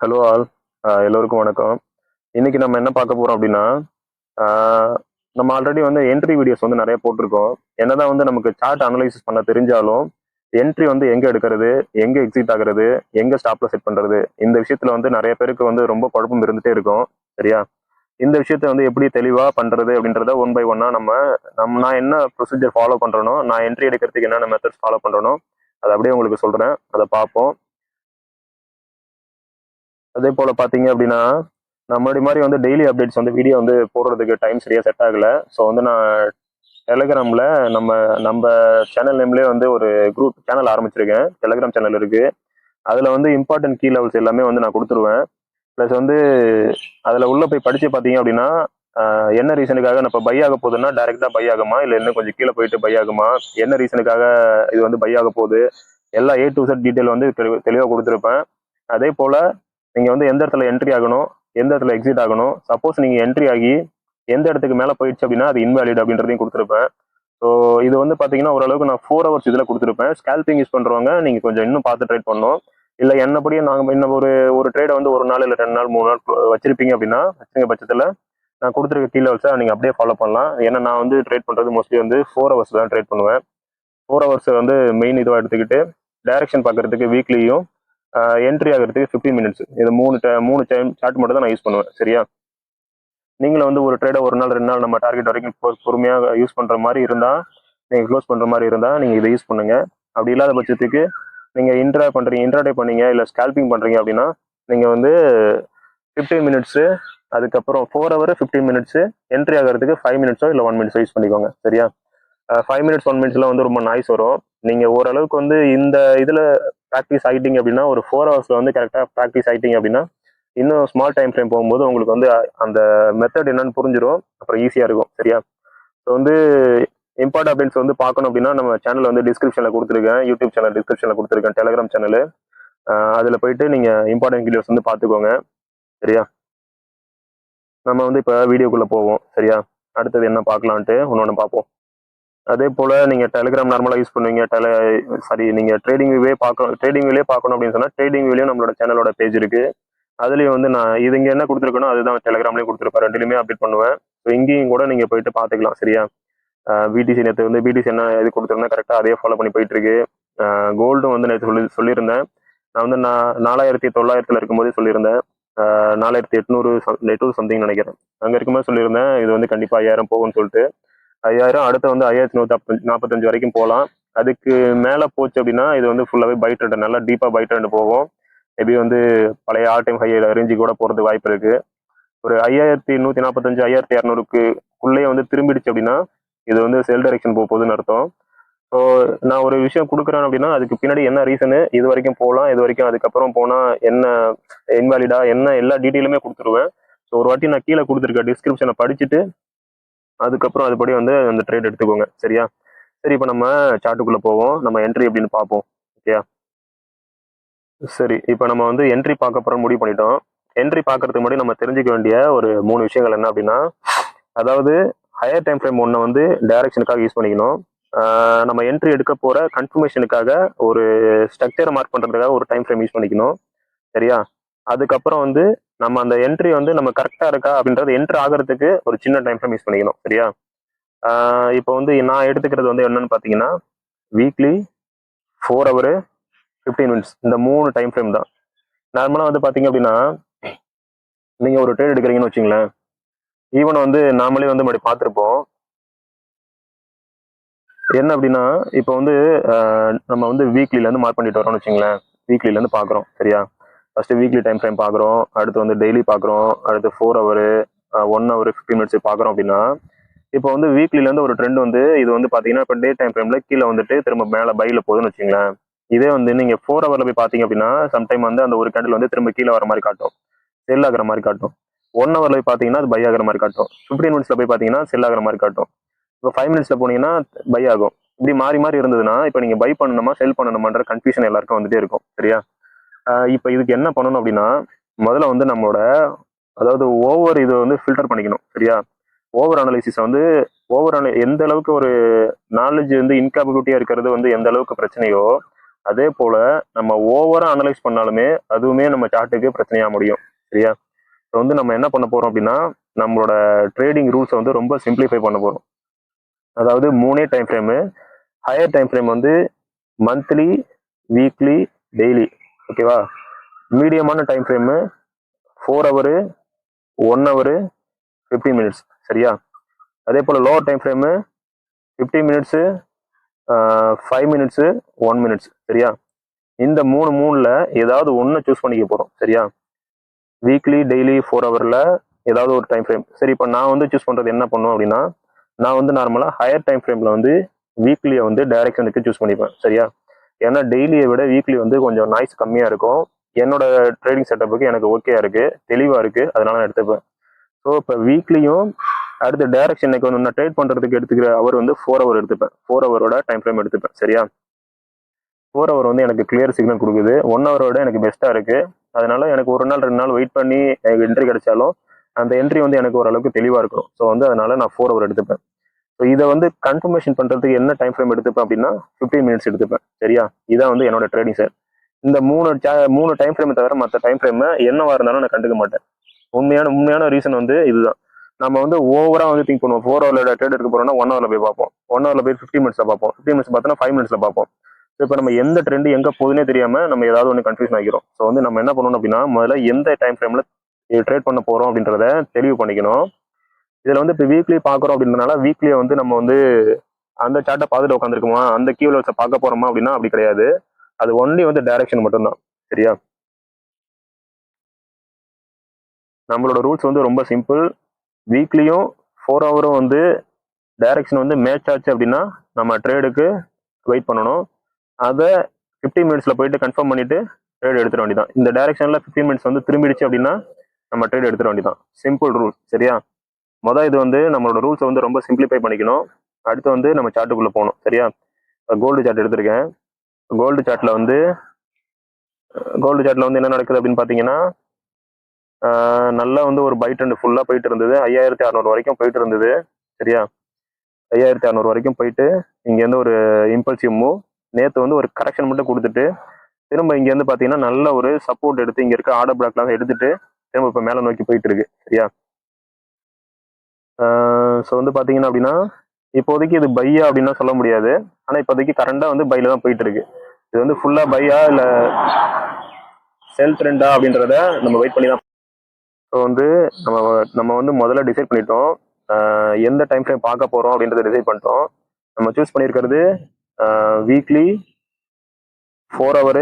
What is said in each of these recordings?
Hello all. எல்லோருக்கும் வணக்கம். இன்னைக்கு நம்ம என்ன பார்க்க போறோம் அப்படின்னா, ஆஹ் நம்ம ஆல்ரெடி வந்து என்ட்ரி வீடியோஸ் வந்து நிறைய போட்டிருக்கோம். என்னதான் வந்து நமக்கு சார்ட் அனலைசிஸ் பண்ண தெரிஞ்சாலும் என்ட்ரி வந்து எங்க எடுக்கிறது, எங்க எக்ஸிட் ஆகுறது, எங்க ஸ்டாப்ல செட் பண்றது, இந்த விஷயத்துல வந்து நிறைய பேருக்கு வந்து ரொம்ப குழப்பம் இருந்துட்டே இருக்கும். சரியா? இந்த விஷயத்த வந்து எப்படி தெளிவா பண்றது அப்படின்றத ஒன் பை ஒன்னா நான் என்ன ப்ரொசீஜர் ஃபாலோ பண்றேனோ, நான் என்ட்ரி எடுக்கிறதுக்கு என்னென்ன மெத்தட்ஸ் ஃபாலோ பண்றேனோ அதை அப்படியே உங்களுக்கு சொல்றேன். அதை பார்ப்போம். அதே போல பாத்தீங்க அப்படின்னா, நம்மளுடைய மாதிரி வந்து டெய்லி அப்டேட்ஸ் வந்து வீடியோ வந்து போடுறதுக்கு டைம் சரியா செட் ஆகல. ஸோ வந்து நான் டெலிகிராம்ல நம்ம நம்ம சேனல் நேம்லேயே வந்து ஒரு குரூப் சேனல் ஆரம்பிச்சிருக்கேன். டெலிகிராம் சேனல் இருக்கு. அதுல வந்து இம்பார்ட்டன்ட் கீ லெவல்ஸ் எல்லாமே வந்து நான் கொடுத்துருவேன். ப்ளஸ் வந்து அதுல உள்ள போய் படிச்சு பார்த்தீங்க அப்படின்னா, என்ன ரீசனுக்காக இப்போ பை ஆக போகுதுன்னா டைரக்டா பை ஆகுமா, இல்லை இன்னும் கொஞ்சம் கீழே போயிட்டு பை ஆகுமா, என்ன ரீசனுக்காக இது வந்து பை ஆக போகுது, எல்லா A to Z டீட்டெயில் வந்து தெளிவாக கொடுத்துருப்பேன். அதே போல நீங்க வந்து எந்த இடத்துல என்ட்ரி ஆகணும், எந்த இடத்துல எக்ஸிட் ஆகணும், சப்போஸ் நீங்க என்ட்ரி ஆகி எந்த இடத்துக்கு மேல போயிடுச்சு அப்படின்னா அது இன்வாலிட் அப்படின்றதையும் கொடுத்துருப்பேன். ஸோ இது வந்து பாத்தீங்கன்னா ஓரளவுக்கு நான் 4 hours இதுல கொடுத்துருப்பேன். ஸ்கேல்பிங் யூஸ் பண்றவங்க நீங்க கொஞ்சம் இன்னும் பார்த்து ட்ரேட் பண்ணணும். இல்ல என்னபடியே நாங்க இன்னும் ஒரு ட்ரேடை வந்து ஒரு நாள் இல்ல 2 நாள் 3 நாள் வச்சிருப்பீங்க அப்படின்னா, வச்சுங்க பட்சத்துல நான் கொடுத்துருக்க கீழே வச்சா நீங்க அப்படியே ஃபாலோ பண்ணலாம். ஏன்னா நான் வந்து ட்ரேட் பண்றது மோஸ்ட்லி வந்து 4 hours தான் ட்ரேட் பண்ணுவேன். 4 hours வந்து மெயின் இதுவாக எடுத்துக்கிட்டு டைரக்ஷன் பார்க்கறதுக்கு வீக்லியும் என்ட்ரி ஆகிறதுக்கு 15 minutes, இது மூணு டைம் சார்ட் மட்டும் தான் நான் யூஸ் பண்ணுவேன். சரியா? நீங்களும் வந்து ஒரு ட்ரேடை ஒரு நாள் 2 நாள் நம்ம டார்கெட் வரைக்கும் பொறுமையாக யூஸ் பண்ற மாதிரி இருந்தா, நீங்க க்ளோஸ் பண்ற மாதிரி இருந்தா நீங்க இதை யூஸ் பண்ணுங்க. அப்படி இல்லாத பட்சத்துக்கு நீங்க இன்ட்ராடே பண்ணீங்க இல்ல ஸ்கேல்பிங் பண்றீங்க அப்படின்னா நீங்க வந்து 15 minutes, அதுக்கப்புறம் 4 hour 15 minutes, என்ட்ரி ஆகிறதுக்கு 5 minutes இல்லை 1 minute யூஸ் பண்ணிக்கோங்க. சரியா? 5 minutes 1 minute வந்து ரொம்ப நாய்ஸ் வரும். நீங்க ஓரளவுக்கு வந்து இந்த இதுல ப்ராக்டிஸ் ஆகிட்டீங்க அப்படின்னா, ஒரு 4 hours வந்து கரெக்டாக ப்ராக்டிஸ் ஆகிட்டீங்க அப்படின்னா இன்னும் ஸ்மால் டைம் ஃப்ரேம் போகும்போது உங்களுக்கு வந்து அந்த மெத்தட் என்னன்னு புரிஞ்சிடும். அப்புறம் ஈஸியா இருக்கும். சரியா? ஸோ வந்து இம்பார்ட் அப்டேட்ஸ் வந்து பார்க்கணும் அப்படின்னா நம்ம சேனல் வந்து டிஸ்கிரிப்ஷனில் கொடுத்துருக்கேன். யூடியூப் சேனல் டிஸ்கிரிப்ஷனில் கொடுத்துருக்கேன். டெலிகிராம் சேனல், அதில் போயிட்டு நீங்கள் இம்பார்ட்டன்ட் வீடியோஸ் வந்து பார்த்துக்கோங்க. சரியா? நம்ம வந்து இப்போ வீடியோக்குள்ளே போவோம். சரியா? அடுத்தது என்ன பார்க்கலான்ட்டு ஒன்று பார்ப்போம். அதே போல் நீங்கள் டெலிகிராம் நார்மலாக யூஸ் பண்ணுவீங்க. நீங்கள் ட்ரேடிங் வியூவே பார்க்கணும் அப்படின்னு சொன்னால் ட்ரேடிங் வியூலையும் நம்மளோட சேனலோட பேஜ் இருக்குது. அதுலேயும் வந்து நான் இது இங்கே என்ன கொடுத்துருக்கணும் அதுதான் டெலிகிராம்லேயும் கொடுத்துருப்பேன். ரெண்டுலையுமே அப்டேட் பண்ணுவேன். ஸோ இங்கேயும் கூட நீங்கள் போயிட்டு பார்த்துக்கலாம். சரியா? பிடிசி நேற்று வந்து பிடிசி என்ன இது கொடுத்துருந்தேன் கரெக்டாக அதே ஃபாலோ பண்ணி போயிட்டு இருக்கு. கோல்டும் வந்து நேற்று சொல்லியிருந்தேன். நான் வந்து 4900 இருக்கும்போதே சொல்லியிருந்தேன். 4800 சம்திங் நினைக்கிறேன். அங்கே இருக்கும்போது சொல்லியிருந்தேன் இது வந்து கண்டிப்பாக 5000 போகும்னு சொல்லிட்டு. 5000 அடுத்து வந்து 5145 வரைக்கும் போகலாம். அதுக்கு மேலே போச்சு அப்படின்னா இது வந்து ஃபுல்லாகவே பை ட்ரெண்ட், நல்லா டீப்பாக பை ட்ரெண்ட் போகும். மேபி வந்து பழைய ஆல் டைம் ஹை ரேஞ்சு கூட போகிறதுக்கு வாய்ப்பு இருக்கு. ஒரு 5145 5200க்குள்ளே வந்து திரும்பிடுச்சு அப்படின்னா இது வந்து செல் டைரக்ஷன் போகுதுன்னு அர்த்தம். ஸோ நான் ஒரு விஷயம் கொடுக்குறேன் அப்படின்னா அதுக்கு பின்னாடி என்ன ரீசனு, இது வரைக்கும் போகலாம், இது வரைக்கும் அதுக்கப்புறம் போனால் என்ன இன்வாலிடா என்ன எல்லா டீட்டெயிலுமே கொடுத்துருவேன். ஸோ ஒரு வாட்டி நான் கீழே கொடுத்துருக்க டிஸ்கிரிப்ஷனை படிச்சுட்டு அதுக்கப்புறம் அதுபடி வந்து அந்த ட்ரேட் எடுத்துக்கோங்க. சரியா? சரி, இப்போ நம்ம சார்ட்டுக்குள்ளே போவோம். நம்ம என்ட்ரி எப்படின்னு பார்ப்போம். ஓகேயா? சரி, இப்போ நம்ம வந்து என்ட்ரி பார்க்க போகிறோம் முடிவு பண்ணிட்டோம். என்ட்ரி பார்க்கறதுக்கு முன்னாடி நம்ம தெரிஞ்சுக்க வேண்டிய ஒரு 3 விஷயங்கள் என்ன அப்படின்னா, அதாவது ஹையர் டைம் ஃப்ரேம் ஒன்று வந்து டைரக்ஷனுக்காக யூஸ் பண்ணிக்கணும். நம்ம என்ட்ரி எடுக்க போகிற கன்ஃபர்மேஷனுக்காக ஒரு ஸ்ட்ரக்சரை மார்க் பண்ணுறதுக்காக ஒரு டைம் ஃப்ரேம் யூஸ் பண்ணிக்கணும். சரியா? அதுக்கப்புறம் வந்து நம்ம அந்த என்ட்ரி வந்து நம்ம கரெக்டாக இருக்கா அப்படின்றது என்ட்ரி ஆகிறதுக்கு ஒரு சின்ன டைம் ஃப்ரேம் யூஸ் பண்ணிக்கணும். சரியா? இப்போ வந்து நான் எடுத்துக்கிறது வந்து என்னன்னு பார்த்தீங்கன்னா வீக்லி 4 hour 15 minutes இந்த 3 டைம் ஃப்ரேம் தான். நார்மலாக வந்து பார்த்தீங்க அப்படின்னா நீங்கள் ஒரு ட்ரேட் எடுக்கிறீங்கன்னு வச்சுங்களேன், ஈவன் வந்து நாமளே வந்து முன்னாடி பார்த்துருப்போம். என்ன அப்படின்னா இப்போ வந்து நம்ம வந்து வீக்லிலேருந்து மார்க் பண்ணிட்டு வரோம்னு வச்சுங்களேன். வீக்லிலேருந்து பார்க்குறோம். சரியா? ஃபர்ஸ்ட் வீக்லி டைம் ஃப்ரேம் பார்க்குறோம், அடுத்து வந்து டெய்லி பார்க்குறோம், அடுத்து 4 hour 1 hour 15 minutes பார்க்குறோம் அப்படின்னா இப்போ வந்து வீக்லிலேருந்து ஒரு ட்ரெண்ட் வந்து இது வந்து பார்த்தீங்கன்னா இப்போ டே டைம் ஃப்ரேமில் கீழே வந்துட்டு திரும்ப மேலே பையில் போகுதுன்னு வச்சுங்களேன். இதே வந்து நீங்கள் 4 hour போய் பார்த்தீங்க அப்படின்னா சம்டைம் வந்து அந்த ஒரு கேண்டில் வந்து திரும்ப கீழே வர மாதிரி காட்டும், செல் ஆகிற மாதிரி காட்டும். 1 hour போய் பார்த்தீங்கன்னா அது பை ஆகிற மாதிரி காட்டும். 15 minutes போய் பார்த்தீங்கன்னா செல் ஆகிற மாதிரி காட்டும். இப்போ 5 minutes போனீங்கன்னா பை ஆகும். இப்படி மாறி மாறி இருந்ததுன்னா இப்போ நீங்கள் பை பண்ணணுமா செல் பண்ணணுமான்ற கன்ஃபியூஷன் எல்லாருக்கும் வந்துட்டே இருக்கும். சரியா? இப்போ இதுக்கு என்ன பண்ணணும் அப்படின்னா முதல்ல வந்து நம்மளோட அதாவது இது வந்து ஃபில்டர் பண்ணிக்கணும். சரியா? ஓவர் அனலைசிஸ் வந்து எந்த அளவுக்கு ஒரு நாலேஜ் வந்து இன்கேபபிலிட்டியா இருக்கிறது வந்து எந்த அளவுக்கு பிரச்சனையோ அதே போல நம்ம ஓவரா அனலைஸ் பண்ணாலுமே அதுவுமே நம்ம சார்ட்டுக்கு பிரச்சனையா முடியும். சரியா? இப்போ வந்து நம்ம என்ன பண்ண போறோம் அப்படின்னா, நம்மளோட ட்ரேடிங் ரூல்ஸை வந்து ரொம்ப சிம்பிளிஃபை பண்ண போறோம். அதாவது 3 time frame. Higher time frame வந்து மந்த்லி, வீக்லி, டெய்லி. ஓகேவா? மீடியமான time frame 4 hour, 1 hour, 15 minutes. சரியா? அதே போல lower time frame 15 minutes, 5 minutes, 1 minutes. சரியா? இந்த மூணுல ஏதாவது ஒன்று சூஸ் பண்ணிக்க போறோம். சரியா? வீக்லி, டெய்லி, 4 ஹவர்ல ஏதாவது ஒரு டைம் ஃப்ரேம். சரி, இப்போ நான் வந்து சூஸ் பண்றது என்ன பண்ணுவோம் அப்படின்னா, நான் வந்து நார்மலா ஹையர் டைம் ஃப்ரேம்ல வந்து வீக்லியை வந்து டைரக்ஷனுக்கு சூஸ் பண்ணிப்பேன். சரியா? ஏன்னா டெய்லியை விட வீக்லி வந்து கொஞ்சம் நாய்ஸ் கம்மியா இருக்கும். என்னோட ட்ரேடிங் செட்டப்புக்கு எனக்கு ஓகேயா இருக்கு, தெளிவா இருக்கு, அதனால நான் எடுத்துப்பேன். ஸோ இப்போ வீக்லியும் அடுத்த டைரக்ஷனுக்கு வந்து நான் ட்ரேட் பண்றதுக்கு எடுத்துக்கிற அவர் வந்து 4 ஹவர் எடுத்துப்பேன். 4 ஹவரோட டைம் ஃப்ரேம் எடுத்துப்பேன். சரியா? 4 ஹவர் வந்து எனக்கு கிளியர் சிக்னல் கொடுக்குது. 1 ஹவரோட எனக்கு பெஸ்ட்டாக இருக்கு. அதனால எனக்கு ஒரு நாள் 2 நாள் வெயிட் பண்ணி எனக்கு என்ட்ரி கிடைச்சாலும் அந்த என்ட்ரி வந்து எனக்கு ஓரளவுக்கு தெளிவாக இருக்கும். ஸோ வந்து அதனால நான் 4 ஹவர் எடுத்துப்பேன். ஸோ இதை வந்து கன்ஃபர்மேஷன் பண்ணுறதுக்கு என்ன டைம் ஃப்ரேம் எடுத்துப்பேன் அப்படின்னா 15 மினிட்ஸ் எடுத்துப்பேன். சரியா? இதான் வந்து என்னோட ட்ரேடிங் சார். இந்த மூணு டைம் ஃப்ரேமை தவிர மற்ற டைம் ஃப்ரேம் என்னவா இருந்தாலும் நான் கண்டுக்க மாட்டேன். உண்மையான ரீசன் வந்து இதுதான். நம்ம வந்து ஓவரா வந்து திங்க் பண்ணுவோம். 4 ஹவர்ல ட்ரேட் எடுக்க போறோம்னா 1 ஹவர்ல போய் பார்ப்போம். 1 ஹவர்ல போய் 50 மினிட்ஸ்ல பார்ப்போம். 50 மினிட்ஸ் பார்த்தோன்னா 5 மினிட்ஸ்ல பார்ப்போம். இப்போ நம்ம எந்த ட்ரெண்ட் எங்க போகுதுன்னே தெரியாம நம்ம ஏதாவது ஒன்று கன்ஃபியூஷன் ஆகிக்கிறோம். ஸோ வந்து நம்ம என்ன பண்ணணும் அப்படின்னா, முதல்ல எந்த டைம் ஃப்ரேம்ல ட்ரேட் பண்ண போறோம் அப்படின்றத தெளிவு பண்ணிக்கணும். இதுல வந்து இப்போ வீக்லி பார்க்குறோம் அப்படின்றனால வீக்லியை வந்து நம்ம வந்து அந்த சார்ட்டை பார்த்துட்டு உட்காந்துருக்குமா, அந்த கீ லெவல்ஸை பார்க்க போறோமா அப்படின்னா அப்படி கிடையாது. அது ஒன்லி வந்து டைரக்ஷன் மட்டும்தான். சரியா? நம்மளோட ரூல்ஸ் வந்து ரொம்ப சிம்பிள். வீக்லியும் 4 ஹவரும் வந்து டைரக்ஷன் வந்து மேட்ச் ஆச்சு அப்படின்னா நம்ம ட்ரேடுக்கு வெயிட் பண்ணணும். அதை 15 மினிட்ஸ்ல போயிட்டு கன்ஃபார்ம் பண்ணிட்டு ட்ரேட் எடுத்துட வேண்டியதான். இந்த டைரக்ஷன்ல 15 மினிட்ஸ் வந்து திரும்பிடுச்சு அப்படின்னா நம்ம ட்ரேட் எடுத்துட வேண்டியதான். Simple rule. சரியா? இது வந்து நம்மளோட ரூல்ஸை வந்து ரொம்ப சிம்பிளிஃபை பண்ணிக்கணும். அடுத்து வந்து நம்ம சார்ட்டுக்குள்ள போகணும். சரியா? கோல்டு சார்ட் எடுத்திருக்கேன். கோல்டு சார்ட்ல வந்து என்ன நடக்குது அப்படின்னு பாத்தீங்கன்னா, நல்லா வந்து ஒரு பை ட்ரெண்ட் ஃபுல்லா போயிட்டு இருந்தது. 5600 வரைக்கும் போயிட்டு இருந்தது. சரியா? 5600 வரைக்கும் போயிட்டு இங்கேருந்து ஒரு இம்பல்சிவ் மூவ். நேற்று வந்து ஒரு கரெக்ஷன் மட்டும் கொடுத்துட்டு திரும்ப இங்கேருந்து பார்த்தீங்கன்னா நல்ல ஒரு சப்போர்ட் எடுத்து இங்கே இருக்க ஆர்டர் பிளாக்லாம் எடுத்துட்டு திரும்ப இப்போ மேலே நோக்கி போயிட்டு இருக்கு. சரியா? ஸோ வந்து பார்த்தீங்கன்னா அப்படின்னா இப்போதைக்கு இது பையா அப்படின்னா சொல்ல முடியாது. ஆனால் இப்போதைக்கு கரண்டாக வந்து பையில தான் போயிட்டு இருக்கு. இது வந்து ஃபுல்லாக பையா இல்லை செல் ட்ரெண்டா அப்படின்றத நம்ம வெயிட் பண்ணி தான். ஸோ வந்து நம்ம வந்து முதல்ல டிசைட் பண்ணிட்டோம் எந்த டைம் ஃப்ரேம் பார்க்க போகிறோம் அப்படின்றத டிசைட் பண்ணிட்டோம். நம்ம சூஸ் பண்ணியிருக்கிறது வீக்லி 4 ஹவர்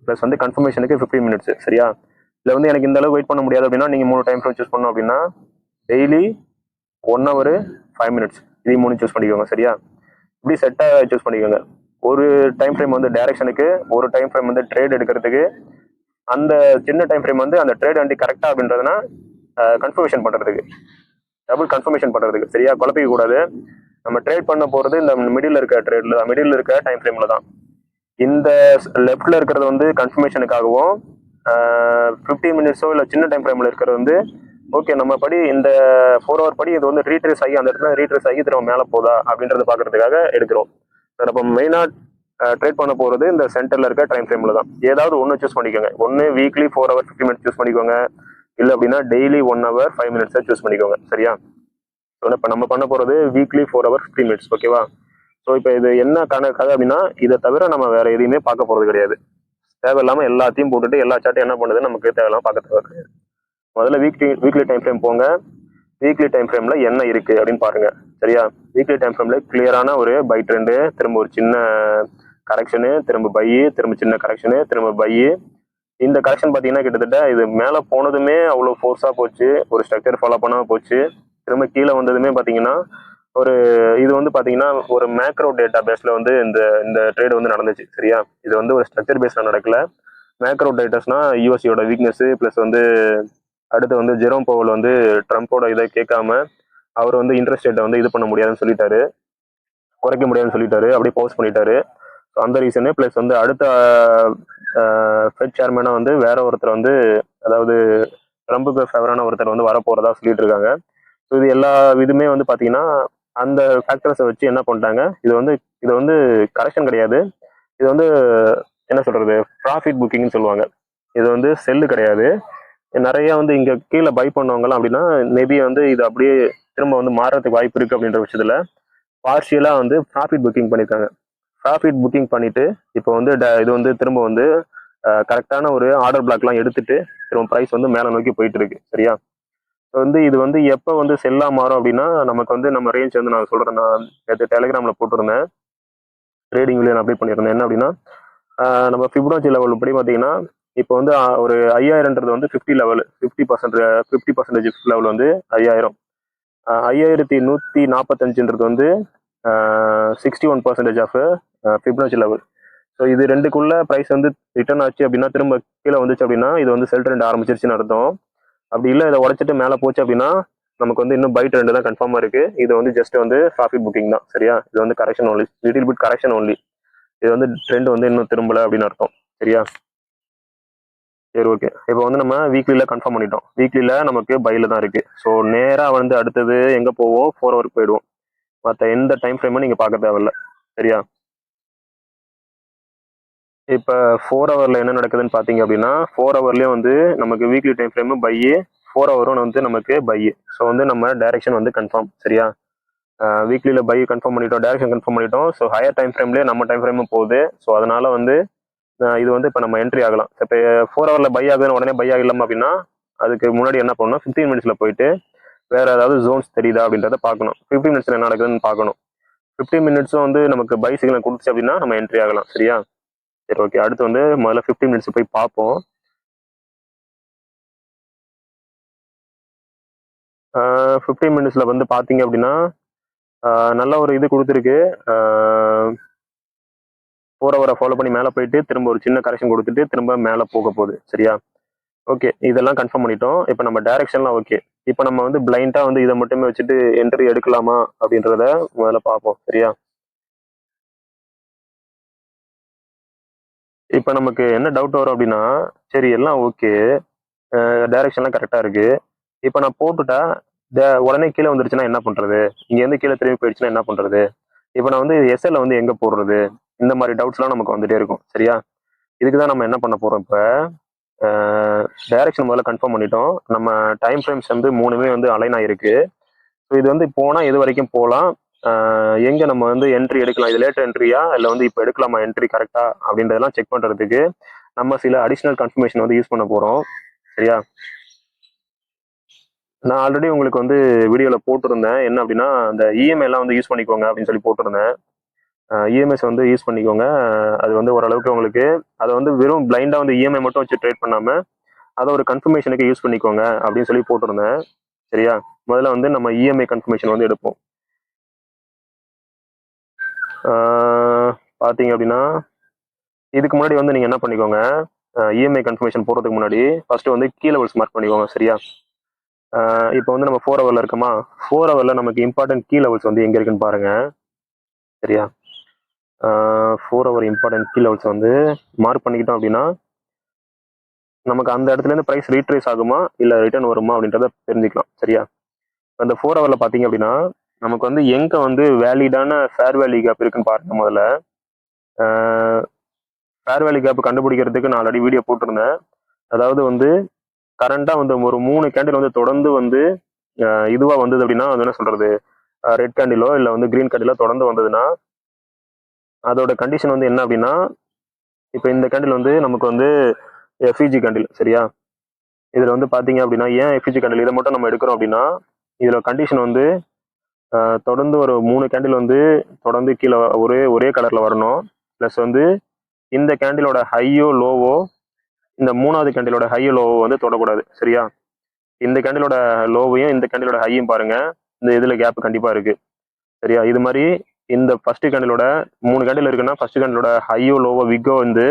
ப்ளஸ் வந்து கன்ஃபர்மேஷனுக்கு 15 மினிட்ஸ். சரியா? இதில் வந்து எனக்கு இந்த அளவு வெயிட் பண்ண முடியாது அப்படின்னா நீங்கள் 3 டைம் ஃப்ரேம் சூஸ் பண்ணோம் அப்படின்னா டெய்லி 1 ஹவர் 5 மினிட்ஸ் இது 3 சூஸ் பண்ணிக்கோங்க. சரியா? இப்படி செட்டாக சூஸ் பண்ணிக்கோங்க. ஒரு டைம் ஃப்ரேம் வந்து டைரக்ஷனுக்கு, ஒரு டைம் ஃப்ரேம் வந்து ட்ரேட் எடுக்கிறதுக்கு, அந்த சின்ன டைம் ஃப்ரேம் வந்து அந்த ட்ரேட் வண்டி கரெக்டா அப்படின்றதுனா கன்ஃபர்மேஷன் பண்றதுக்கு, டபுள் கன்ஃபர்மேஷன் பண்றதுக்கு. சரியா? குழப்பிக்க கூடாது. நம்ம ட்ரேட் பண்ண போறது இந்த மிடில் இருக்க டைம் ஃப்ரேம்ல தான். இந்த லெஃப்ட்ல இருக்கிறது வந்து கன்ஃபர்மேஷனுக்காகவும் 15 மினிட்ஸோ இல்லை சின்ன டைம் ஃப்ரேம்ல இருக்கிறது வந்து ஓகே நம்ம படி இந்த 4 ஹவர் படி இது வந்து ரீட்ரேஸ் ஆகி அந்த இடத்துல ரீட்ரேஸ் ஆகி திரும்ப மேலே போதா அப்படின்றத பார்க்கறதுக்காக எடுக்கிறோம். நம்ம மெயினாக ட்ரேட் பண்ண போகிறது இந்த சென்டரில் இருக்க டைம் ஃப்ரேமில் தான். ஏதாவது ஒன்று சூஸ் பண்ணிக்கோங்க. ஒன்று வீக்லி 4 ஹவர் 50 மினிட்ஸ் சூஸ் பண்ணிக்கோங்க, இல்லை அப்படின்னா டெய்லி 1 ஹவர் 5 மினிட்ஸை சூஸ் பண்ணிக்கோங்க. சரியா? இப்போ நம்ம பண்ண போகிறது வீக்லி 4 ஹவர் 50 மினிட்ஸ். ஓகேவா? ஸோ இப்போ இது என்ன கணக்காக அப்படின்னா இதை தவிர நம்ம வேற எதையுமே பார்க்க போகிறது கிடையாது. தேவையில்லாமல் எல்லாத்தையும் போட்டுட்டு எல்லா சாட்டும் என்ன பண்ணுது நமக்கு தேவையில்லாமல் பார்க்க தேவை கிடையாது. முதல்ல வீக்லி டைம் ஃப்ரேம் போங்க. வீக்லி டைம் ஃப்ரேம்ல என்ன இருக்கு அப்படின்னு பாருங்க. சரியா? வீக்லி டைம் ஃப்ரேம்ல கிளியரான ஒரு பை ட்ரெண்டு, திரும்ப ஒரு சின்ன கரெக்ஷனு, திரும்ப பை, திரும்ப சின்ன கரெக்ஷனு, திரும்ப பை. இந்த கரெக்ஷன் பார்த்தீங்கன்னா கிட்டத்தட்ட இது மேலே போனதுமே அவ்வளோ ஃபோர்ஸாக போச்சு, ஒரு ஸ்ட்ரக்சர் ஃபாலோ பண்ணாமல் போச்சு. திரும்ப கீழே வந்ததுமே பார்த்தீங்கன்னா இது வந்து பார்த்தீங்கன்னா ஒரு மேக்ரோ டேட்டா பேஸ்ல வந்து இந்த ட்ரேட் வந்து நடந்துச்சு. சரியா? இது வந்து ஒரு ஸ்ட்ரக்சர் பேஸ்ல நடக்கல. மேக்ரோ டேட்டாஸ்னா யூஎஸ்சியோட வீக்னஸ் ப்ளஸ் வந்து அடுத்து வந்து ஜெரோம் பவல் வந்து ட்ரம்ப்போட இதை கேட்காம அவர் வந்து இன்ட்ரெஸ்ட் ரேட்டை வந்து இது பண்ண முடியாதுன்னு சொல்லிட்டாரு, குறைக்க முடியாதுன்னு சொல்லிட்டாரு, அப்படியே பவுஸ் பண்ணிட்டாரு. ஸோ அந்த ரீசனு ப்ளஸ் வந்து அடுத்த ஃபெட் சேர்மேனா வந்து வேற ஒருத்தர் வந்து அதாவது ட்ரம்புக்கு ஃபேவரான ஒருத்தர் வந்து வரப்போறதா சொல்லிட்டு இருக்காங்க. ஸோ இது எல்லா இதுமே வந்து பார்த்தீங்கன்னா அந்த ஃபேக்டர்ஸை வச்சு என்ன பண்ணிட்டாங்க, இது வந்து கரெக்ஷன் கிடையாது, இது வந்து என்ன சொல்றது, ப்ராஃபிட் புக்கிங்னு சொல்லுவாங்க. இது வந்து செல்லு கிடையாது. நிறைய வந்து இங்க கீழே பை பண்ணவங்கலாம் அப்படின்னா மேபி வந்து இது அப்படியே திரும்ப வந்து மாறதுக்கு வாய்ப்பு இருக்கு அப்படின்ற பட்சத்துல பார்ஷியலா வந்து ப்ராஃபிட் புக்கிங் பண்ணிருக்காங்க. ப்ராஃபிட் புக்கிங் பண்ணிட்டு இப்போ வந்து இது வந்து திரும்ப வந்து கரெக்டான ஒரு ஆர்டர் பிளாக்லாம் எடுத்துட்டு திரும்ப ப்ரைஸ் வந்து மேலே நோக்கி போயிட்டு இருக்கு. சரியா? வந்து இது வந்து எப்போ வந்து செல்லா மாறும் அப்படின்னா நமக்கு வந்து நம்ம ரேஞ்ச் வந்து நான் சொல்றேன், நான் நேற்று டெலிகிராம்ல போட்டிருந்தேன், ட்ரேடிங் வீடியோ அப்டேட் பண்ணியிருந்தேன். என்ன அப்படின்னா நம்ம ஃபிபோனாச்சி லெவல் படி பார்த்தீங்கன்னா இப்போ வந்து ஒரு 5000ன்றது வந்து 50 லெவல், 50% லெவல் வந்து 5000, 5145ன்றது வந்து 61% ஆஃப் ஃபிபோனாச்சி லெவல். ஸோ இது ரெண்டுக்குள்ள ப்ரைஸ் வந்து ரிட்டர்ன் ஆச்சு அப்படின்னா திரும்ப கீழே வந்துச்சு அப்படின்னா இது வந்து செல் ட்ரெண்ட் ஆரம்பிச்சிருச்சுன்னு அர்த்தம். அப்படி இல்லை இதை உடச்சிட்டு மேலே போச்சு அப்படின்னா நமக்கு வந்து இன்னும் பை ட்ரெண்ட் தான் கன்ஃபார்மாக இருக்கு. இது வந்து ஜஸ்ட் வந்து ப்ராஃபிட் புக்கிங் தான். சரியா? இது வந்து correction only, little bit correction only. இது வந்து ட்ரெண்ட் வந்து இன்னும் திரும்பல அப்படின்னு அர்த்தம். சரியா? சரி, ஓகே. இப்போ வந்து நம்ம வீக்லியில் கன்ஃபார்ம் பண்ணிட்டோம். வீக்லியில் நமக்கு பையில் தான் இருக்கு. ஸோ நேராக வந்து அடுத்தது எங்கே போவோம், 4 ஹவருக்கு போயிடுவோம். மற்ற எந்த டைம் ஃப்ரேமும் நீங்கள் பார்க்க தேவையில்ல. சரியா? இப்போ 4 ஹவரில் என்ன நடக்குதுன்னு பார்த்தீங்க அப்படின்னா 4 ஹவர்லேயும் வந்து நமக்கு வீக்லி டைம் ஃப்ரேமு பை, 4 ஹவரும் வந்து நமக்கு பை. ஸோ வந்து நம்ம டைரக்ஷன் வந்து கன்ஃபார்ம். சரியா? வீக்லியில் பை கன்ஃபார்ம் பண்ணிட்டோம், டைரக்ஷன் கன்ஃபார்ம் பண்ணிட்டோம். ஸோ ஹையர் டைம் ஃப்ரேம்லேயே நம்ம டைம் ஃப்ரேமும் போகுது. ஸோ அதனால வந்து இது வந்து இப்போ நம்ம என்ட்ரி ஆகலாம். இப்போ 4 ஹவரில் பை ஆகுதுன்னு உடனே பை ஆகலாம் அப்படின்னா அதுக்கு முன்னாடி என்ன பண்ணணும், 15 மினிட்ஸில் போயிட்டு வேற ஏதாவது ஜோன்ஸ் தெரியுதா அப்படின்றத பார்க்கணும். 15 மினிட்ஸில் என்ன நடக்குதுன்னு பார்க்கணும். 15 மினிட்ஸும் வந்து நமக்கு பை சிக்னல் கொடுத்துச்சு அப்படின்னா நம்ம என்ட்ரி ஆகலாம். சரியா? சரி, ஓகே. அடுத்து வந்து முதல்ல 15 மினிட்ஸ் போய் பார்ப்போம். 15 மினிட்ஸில் வந்து பார்த்தீங்க அப்படின்னா நல்ல ஒரு இது கொடுத்துருக்கு. 4 ஹவரை ஃபாலோ பண்ணி மேலே போயிட்டு திரும்ப ஒரு சின்ன கரெக்ஷன் கொடுத்துட்டு திரும்ப மேலே போக போகுது. சரியா? ஓகே, இதெல்லாம் கன்ஃபார்ம் பண்ணிட்டோம். இப்போ நம்ம டைரக்ஷன்லாம் ஓகே. இப்போ நம்ம வந்து பிளைண்டாக வந்து இதை மட்டுமே வச்சுட்டு என்ட்ரி எடுக்கலாமா அப்படின்றத முதல்ல பார்ப்போம். சரியா? இப்போ நமக்கு என்ன டவுட் வரும் அப்படின்னா, சரி எல்லாம் ஓகே, டைரக்ஷன்லாம் கரெக்டாக இருக்கு. இப்போ நான் போட்டுட்டா உடனே கீழே வந்துருச்சுன்னா என்ன பண்ணுறது, இங்கேருந்து கீழே திரும்பி போயிடுச்சுன்னா என்ன பண்ணுறது, இப்போ நான் வந்து எஸ்எல்ல வந்து எங்கே போடுறது, இந்த மாதிரி டவுட்ஸ்லாம் நமக்கு வந்துட்டே இருக்கும். சரியா? இதுக்கு தான் நம்ம என்ன பண்ண போகிறோம், இப்போ டைரக்ஷன் முதல்ல கன்ஃபார்ம் பண்ணிட்டோம். நம்ம டைம் ஃப்ரேம்ஸ் வந்து 3மே வந்து அலைன் ஆகிருக்கு. ஸோ இது வந்து போனால் எது வரைக்கும் போகலாம், எங்கே நம்ம வந்து என்ட்ரி எடுக்கலாம், இது லேட்டர் என்ட்ரியா இல்லை வந்து இப்போ எடுக்கலாமா என்ட்ரி கரெக்டாக அப்படின்றதெல்லாம் செக் பண்ணுறதுக்கு நம்ம சில அடிஷ்னல் கன்ஃபர்மேஷன் வந்து யூஸ் பண்ண போகிறோம். சரியா? நான் ஆல்ரெடி உங்களுக்கு வந்து வீடியோவில் போட்டிருந்தேன். என்ன அப்படின்னா அந்த இஎம்ஐலாம் வந்து யூஸ் பண்ணிக்கோங்க அப்படின்னு சொல்லி போட்டிருந்தேன். இஎம்ஐஸ் வந்து யூஸ் பண்ணிக்கோங்க. அது வந்து ஓரளவுக்கு உங்களுக்கு அதை வந்து வெறும் பிளைண்டாக வந்து இஎம்ஐ மட்டும் வச்சு ட்ரேட் பண்ணாமல் அதை ஒரு கன்ஃபர்மேஷனுக்கு யூஸ் பண்ணிக்கோங்க அப்படின்னு சொல்லி போட்டிருந்தேன். சரியா? முதல்ல வந்து நம்ம இஎம்ஐ கன்ஃபர்மேஷன் வந்து எடுப்போம். பார்த்தீங்க அப்படின்னா இதுக்கு முன்னாடி வந்து நீங்கள் என்ன பண்ணிக்கோங்க, இஎம்ஐ கன்ஃபர்மேஷன் போடுறதுக்கு முன்னாடி ஃபர்ஸ்ட் வந்து கீ லெவல்ஸ் மார்க் பண்ணிக்கோங்க. சரியா? இப்போ வந்து நம்ம 4 ஹவரில் இருக்கோமா, 4 ஹவரில் நமக்கு இம்பார்ட்டன்ட் கீ லெவல்ஸ் வந்து எங்கே இருக்குன்னு பாருங்க. சரியா? 4 ஹவர் இம்பார்ட்டன்ட் கீ லெவல்ஸ் வந்து மார்க் பண்ணிக்கிட்டோம் அப்படின்னா நமக்கு அந்த இடத்துலேருந்து ப்ரைஸ் ரீட்ரேஸ் ஆகுமா இல்லை ரிட்டர்ன் வருமா அப்படின்றத தெரிஞ்சுக்கலாம். சரியா? அந்த 4 ஹவரில் பார்த்தீங்க அப்படின்னா நமக்கு வந்து எங்கே வந்து வேலிடான ஃபேர் வேல்யூ கேப் இருக்குன்னு பாருங்க. முதல்ல ஃபேர் வேல்யூ கேப் கண்டுபிடிக்கிறதுக்கு நான் ஆல்ரெடி வீடியோ போட்டிருந்தேன். அதாவது வந்து கரண்டாக வந்து ஒரு 3 கேண்டில் வந்து தொடர்ந்து வந்து இதுவாக வந்தது அப்படின்னா அது என்ன சொல்றது, ரெட் கேண்டிலோ இல்லை வந்து கிரீன் கேண்டிலோ தொடர்ந்து வந்ததுன்னா அதோட கண்டிஷன் வந்து என்ன அப்படின்னா இப்போ இந்த கேண்டில் வந்து நமக்கு வந்து எஃப்இஜி கேண்டில். சரியா? இதில் வந்து பார்த்தீங்க அப்படின்னா ஏன் எஃப்இஜி கேண்டில் இதை மட்டும் நம்ம எடுக்கிறோம் அப்படின்னா இதில் கண்டிஷன் வந்து தொடர்ந்து ஒரு 3 கேண்டில் வந்து தொடர்ந்து கீழே ஒரே கலரில் வரணும். ப்ளஸ் வந்து இந்த கேண்டிலோட ஹையோ லோவோ இந்த 3வது கேண்டிலோட ஹையோ லோவோ வந்து தொடக்கூடாது. சரியா? இந்த கேண்டிலோட லோவையும் இந்த கேண்டிலோட ஹையும் பாருங்க, இந்த இதில் கேப் கண்டிப்பாக இருக்கு. சரியா? இது மாதிரி இந்த ஃபர்ஸ்ட் கேண்டிலோட 3 கேண்டில் இருக்குன்னா ஃபர்ஸ்ட் கேண்டிலோட ஹையோ லோவோ விக்கோ வந்து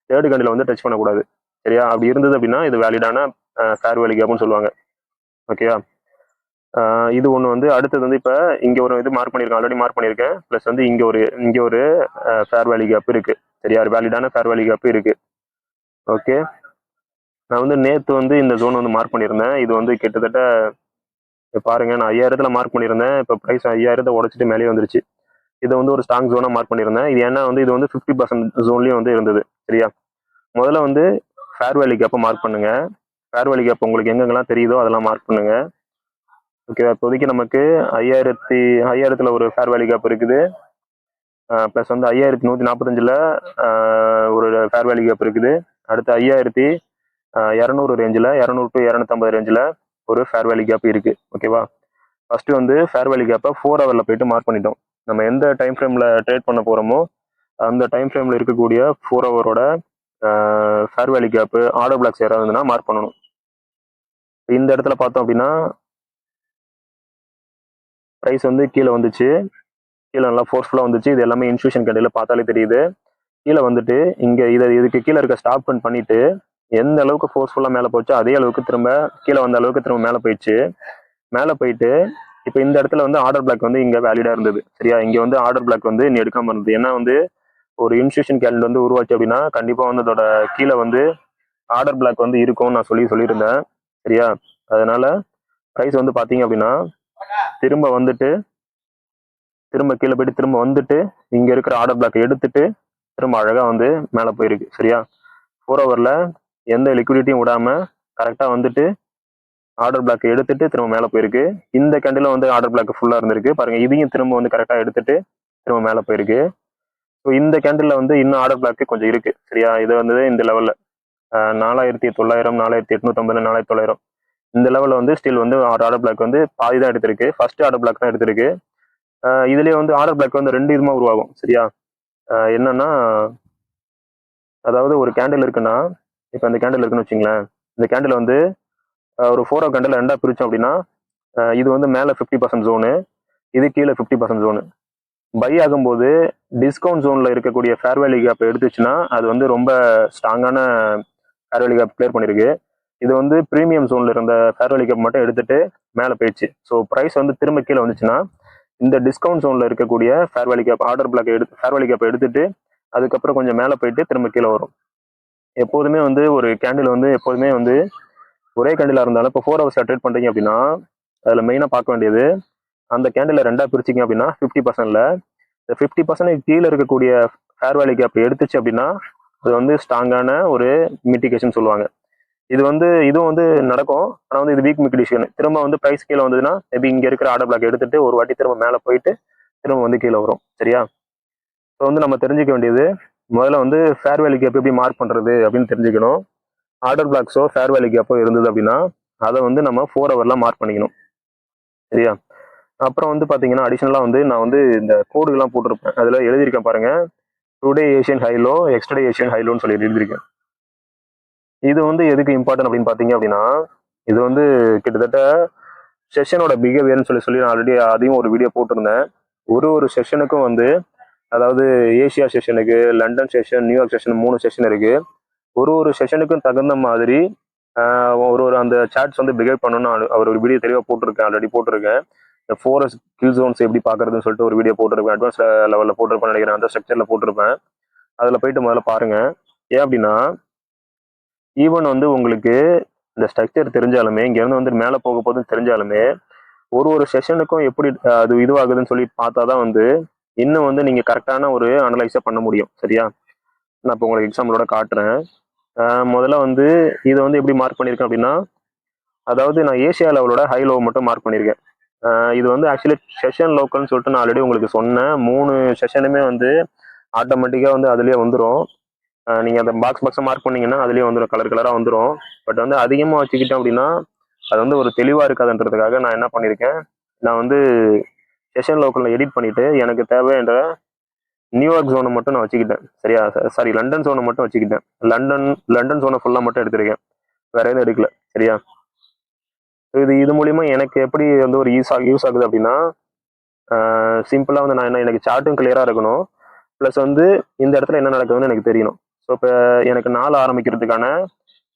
தேர்ட் கேண்டில் வந்து டச் பண்ணக்கூடாது. சரியா? அப்படி இருந்தது அப்படின்னா இது வேலிடான ஃபேர் வேல்யூ கேப்னு சொல்லுவாங்க. ஓகேவா? இது ஒன்று வந்து அடுத்தது வந்து இப்போ இங்கே ஒரு இது மார்க் பண்ணியிருக்கேன், ஆல்ரெடி மார்க் பண்ணியிருக்கேன். ப்ளஸ் வந்து இங்கே ஒரு ஃபேர் வேல்யூ கேப் இருக்கு. சரியா? வேலிடான ஃபேர் வேல்யூ கேப் இருக்கு. ஓகே, நான் வந்து நேற்று வந்து இந்த ஜோன் வந்து மார்க் பண்ணியிருந்தேன். இது வந்து கிட்டத்தட்ட பாருங்க, நான் 5000ல் மார்க் பண்ணியிருந்தேன். இப்போ ப்ரைஸ் 5000 உடச்சிட்டு மேலே வந்துருச்சு. இதை வந்து ஒரு ஸ்ட்ராங் ஜோனாக மார்க் பண்ணியிருந்தேன். இது ஏன்னா வந்து இது வந்து 50% ஜோன்லேயும் வந்து இருந்தது. சரியா, முதல்ல வந்து ஃபேர் வேலி கேப்பை மார்க் பண்ணுங்க. ஃபேர் வேலி கேப் உங்களுக்கு எங்கெங்கெல்லாம் தெரியுதோ அதெல்லாம் மார்க் பண்ணுங்க. ஓகேவா, இப்போதைக்கு நமக்கு 5000 ஒரு ஃபேர் வேலி கேப் இருக்குது. ப்ளஸ் வந்து 5145 ஒரு ஃபேர் வேலி கேப் இருக்குது. அடுத்து 5200 ரேஞ்சில் 200 to 250 ரேஞ்சில் ஒரு ஃபேர் வேலி கேப் இருக்கு. ஓகேவா, ஃபர்ஸ்ட் வந்து ஃபேர் வேலி கேப்பை 4 ஹவரில் போயிட்டு மார்க் பண்ணிட்டோம். நம்ம எந்த டைம் ஃப்ரேமில் ட்ரேட் பண்ண போகிறோமோ அந்த டைம் ஃப்ரேமில் இருக்கக்கூடிய 4 ஹவரோட ஃபேர் வேலி கேப்பு ஆர்டர் பிளாக்ஸ் யாராவதுன்னா மார்க் பண்ணணும். இந்த இடத்துல பார்த்தோம் அப்படின்னா ப்ரைஸ் வந்து கீழே வந்துச்சு, கீழே நல்லா ஃபோர்ஸ்ஃபுல்லாக வந்துச்சு. இது எல்லாமே இன்ஸ்டியூஷன் கடையில் பார்த்தாலே தெரியுது. கீழே வந்துட்டு இங்கே இதுக்கு கீழே இருக்க ஸ்டாப் பண்ணிட்டு எந்த அளவுக்கு ஃபோர்ஸ்ஃபுல்லாக மேலே போச்சோ அதே அளவுக்கு திரும்ப கீழே வந்த அளவுக்கு திரும்ப மேலே போயிடுச்சு. மேலே போயிட்டு இப்போ இந்த இடத்துல வந்து ஆர்டர் பிளாக் வந்து இங்கே வேலிடாக இருந்தது. சரியா, இங்கே வந்து ஆர்டர் பிளாக் வந்து நீ எடுக்காமல் இருந்தது. ஏன்னா வந்து ஒரு இன்ஸ்டியூஷன் கேலண்டர் வந்து உருவாச்சு அப்படின்னா கண்டிப்பாக வந்து அதோட கீழே வந்து ஆர்டர் பிளாக் வந்து இருக்கும்னு நான் சொல்லியிருந்தேன். சரியா, அதனால ப்ரைஸ் வந்து பார்த்தீங்க அப்படின்னா திரும்ப கீழே போயிட்டு திரும்ப வந்துட்டு இங்கே இருக்கிற ஆர்டர் பிளாக் எடுத்துட்டு திரும்ப அழகாக வந்து மேலே போயிருக்கு. சரியா, 4 ஹவரில் எந்த லிக்விடிட்டியும் விடாமல் கரெக்டாக வந்துட்டு ஆர்டர் பிளாக் எடுத்துட்டு திரும்ப மேலே போயிருக்கு. இந்த கேண்டில் வந்து ஆர்டர் பிளாக் ஃபுல்லாக இருந்திருக்கு பாருங்க. இதையும் திரும்ப வந்து கரெக்டாக எடுத்துட்டு திரும்ப மேலே போயிருக்கு. ஸோ இந்த கேண்டில் வந்து இன்னும் ஆர்டர் பிளாக் கொஞ்சம் இருக்கு. சரியா, இது வந்து இந்த லெவலில் 4900, 4850, 4900 இந்த லெவலில் வந்து ஸ்டில் வந்து ஆர்டர் பிளாக் வந்து பாதி தான் எடுத்திருக்கு. ஃபர்ஸ்ட் ஆர்டர் பிளாக் தான் எடுத்திருக்கு. இதுலேயே வந்து ஆர்டர் பிளாக் வந்து 2 விதமாக உருவாகும். சரியா, என்னன்னா அதாவது ஒரு கேண்டில் இருக்குன்னா இப்போ இந்த கேண்டில் இருக்குன்னு வச்சுங்களேன். இந்த கேண்டில் வந்து ஒரு 4 ஹவர் கேண்டில் ரெண்டாக பிரித்தோம் அப்படின்னா இது வந்து மேலே 50% ஜோனு, இது கீழே 50% ஜோனு. பை ஆகும்போது டிஸ்கவுண்ட் ஜோனில் இருக்கக்கூடிய ஃபேர் வேலி கேப் எடுத்துச்சுன்னா அது வந்து ரொம்ப ஸ்ட்ராங்கான ஃபேர் வேலி கேப் கிளியர் பண்ணியிருக்கு. இது வந்து ப்ரீமியம் ஜோனில் இருந்த ஃபேர் வேலி கேப் மட்டும் எடுத்துட்டு மேலே போயிடுச்சு. ஸோ ப்ரைஸ் வந்து திரும்ப கீழே வந்துச்சுன்னா இந்த டிஸ்கவுண்ட் ஜோனில் இருக்கக்கூடிய ஃபேர் வேலி கேப் ஆர்டர் பிளாக் ஃபேர் வேலி கேப் எடுத்துட்டு அதுக்கப்புறம் கொஞ்சம் மேலே போயிட்டு திரும்ப கீழே வரும். எப்போதுமே வந்து ஒரு கேண்டில் வந்து எப்போதுமே வந்து ஒரே கேண்டிலாக இருந்தாலும் இப்போ 4 ஹவர்ஸ் ட்ரேட் பண்ணுறீங்க அப்படின்னா அதில் மெயினாக பார்க்க வேண்டியது அந்த கேண்டில் ரெண்டாக பிரிச்சிங்க அப்படின்னா 50%ல் இந்த 50% கீழே இருக்கக்கூடிய ஃபேர் வேலி கேப் எடுத்துச்சு அப்படின்னா அது வந்து ஸ்ட்ராங்கான ஒரு மிட்டிகேஷன் சொல்லுவாங்க. இதுவும் வந்து நடக்கும். ஆனால் வந்து இது வீக் மிட்டிகேஷன். திரும்ப வந்து ப்ரைஸ் கீழே வந்ததுன்னா மேபி இங்கே இருக்கிற ஆர்டர் பிளாக் எடுத்துட்டு ஒரு வாட்டி திரும்ப மேலே போயிட்டு திரும்ப வந்து கீழே வரும். சரியா, ஸோ வந்து நம்ம தெரிஞ்சுக்க வேண்டியது முதல்ல வந்து ஃபேர் வேலி கேப் எப்படி மார்க் பண்ணுறது அப்படின்னு தெரிஞ்சுக்கணும். ஆர்டர் பிளாக்ஸோ ஃபேர் வேலி கேப்போ இருந்தது அப்படின்னா அதை வந்து நம்ம 4 ஹவர்லாம் மார்க் பண்ணிக்கணும். சரியா, அப்புறம் வந்து பார்த்தீங்கன்னா அடிஷனலாக வந்து நான் வந்து இந்த கோடுகள்லாம் போட்டிருப்பேன். அதில் எழுதியிருக்கேன் பாருங்க, டுடே ஏஷியன் ஹைலோ, எக்ஸ்டர்டே ஏஷியன் ஹைலோன்னு சொல்லி எழுதியிருக்கேன். இது வந்து எதுக்கு இம்பார்ட்டன்ட் அப்படின்னு பார்த்தீங்க அப்படின்னா இது வந்து கிட்டத்தட்ட செஷனோட பிஹேவியர்னு சொல்லி நான் ஆல்ரெடி அதையும் ஒரு வீடியோ போட்டிருந்தேன். ஒரு செஷனுக்கும் வந்து அதாவது ஏசியா செஷனுக்கு, London session, New York session 3 session இருக்கு. ஒரு செஷனுக்கும் தகுந்த மாதிரி ஒரு அந்த சாட்ஸ் வந்து பிஹேவ் பண்ணணும்னு அவர் ஒரு வீடியோ தெளிவாக போட்டிருக்கேன், ஆல்ரெடி போட்டிருக்கேன். இந்த 4 கில் ஜோன்ஸ் எப்படி பார்க்கறதுன்னு சொல்லிட்டு ஒரு வீடியோ போட்டிருப்பேன். அட்வான்ஸ் லெவலில் போட்டிருப்பேன் நினைக்கிறேன், அந்த ஸ்ட்ரக்சரில் போட்டிருப்பேன். அதில் போயிட்டு முதல்ல பாருங்க. ஏன் அப்படின்னா ஈவன் வந்து உங்களுக்கு இந்த ஸ்ட்ரக்சர் தெரிஞ்சாலுமே இங்கேருந்து வந்து மேலே போக போதுன்னு தெரிஞ்சாலுமே ஒரு செஷனுக்கும் எப்படி அது இதுவாகுதுன்னு சொல்லி பார்த்தா தான் வந்து இன்னும் வந்து நீங்கள் கரெக்டான ஒரு அனலைஸை பண்ண முடியும். சரியா, நான் இப்போ உங்களுக்கு எக்ஸாம்பிளோட காட்டுறேன். முதல்ல வந்து இதை வந்து எப்படி மார்க் பண்ணியிருக்கேன் அப்படின்னா அதாவது நான் ஏசியா லெவலோட ஹை லோ மட்டும் மார்க் பண்ணியிருக்கேன். இது வந்து ஆக்சுவலி செஷன் லோக்கல்னு சொல்லிட்டு நான் ஆல்ரெடி உங்களுக்கு சொன்னேன். 3 செஷனுமே வந்து ஆட்டோமேட்டிக்காக வந்து அதுலேயே வந்துடும். நீங்கள் அந்த பாக்ஸை மார்க் பண்ணீங்கன்னா அதுலேயே வந்துடும், கலர் கலராக வந்துடும். பட் வந்து அதிகமாக வச்சுக்கிட்டேன் அப்படின்னா அது வந்து ஒரு தெளிவாக இருக்காதுன்றதுக்காக நான் என்ன பண்ணியிருக்கேன், நான் வந்து செஷன் லோக்கலில் எடிட் பண்ணிவிட்டு எனக்கு தேவைன்ற நியூயார்க் ஜோனை மட்டும் நான் வச்சுக்கிட்டேன். சரியா, சாரி லண்டன் ஜோனை மட்டும் வச்சுக்கிட்டேன். லண்டன் ஜோனை ஃபுல்லாக மட்டும் எடுத்திருக்கேன், வேற எதுவும் எடுக்கல. சரியா, இது மூலிமா எனக்கு எப்படி வந்து ஒரு யூஸ் ஆகுது அப்படின்னா சிம்பிளாக வந்து நான் எனக்கு சார்ட்டும் கிளியராக இருக்கணும், ப்ளஸ் வந்து இந்த இடத்துல என்ன நடக்குதுன்னு எனக்கு தெரியணும். ஸோ இப்போ எனக்கு நாள் ஆரம்பிக்கிறதுக்கான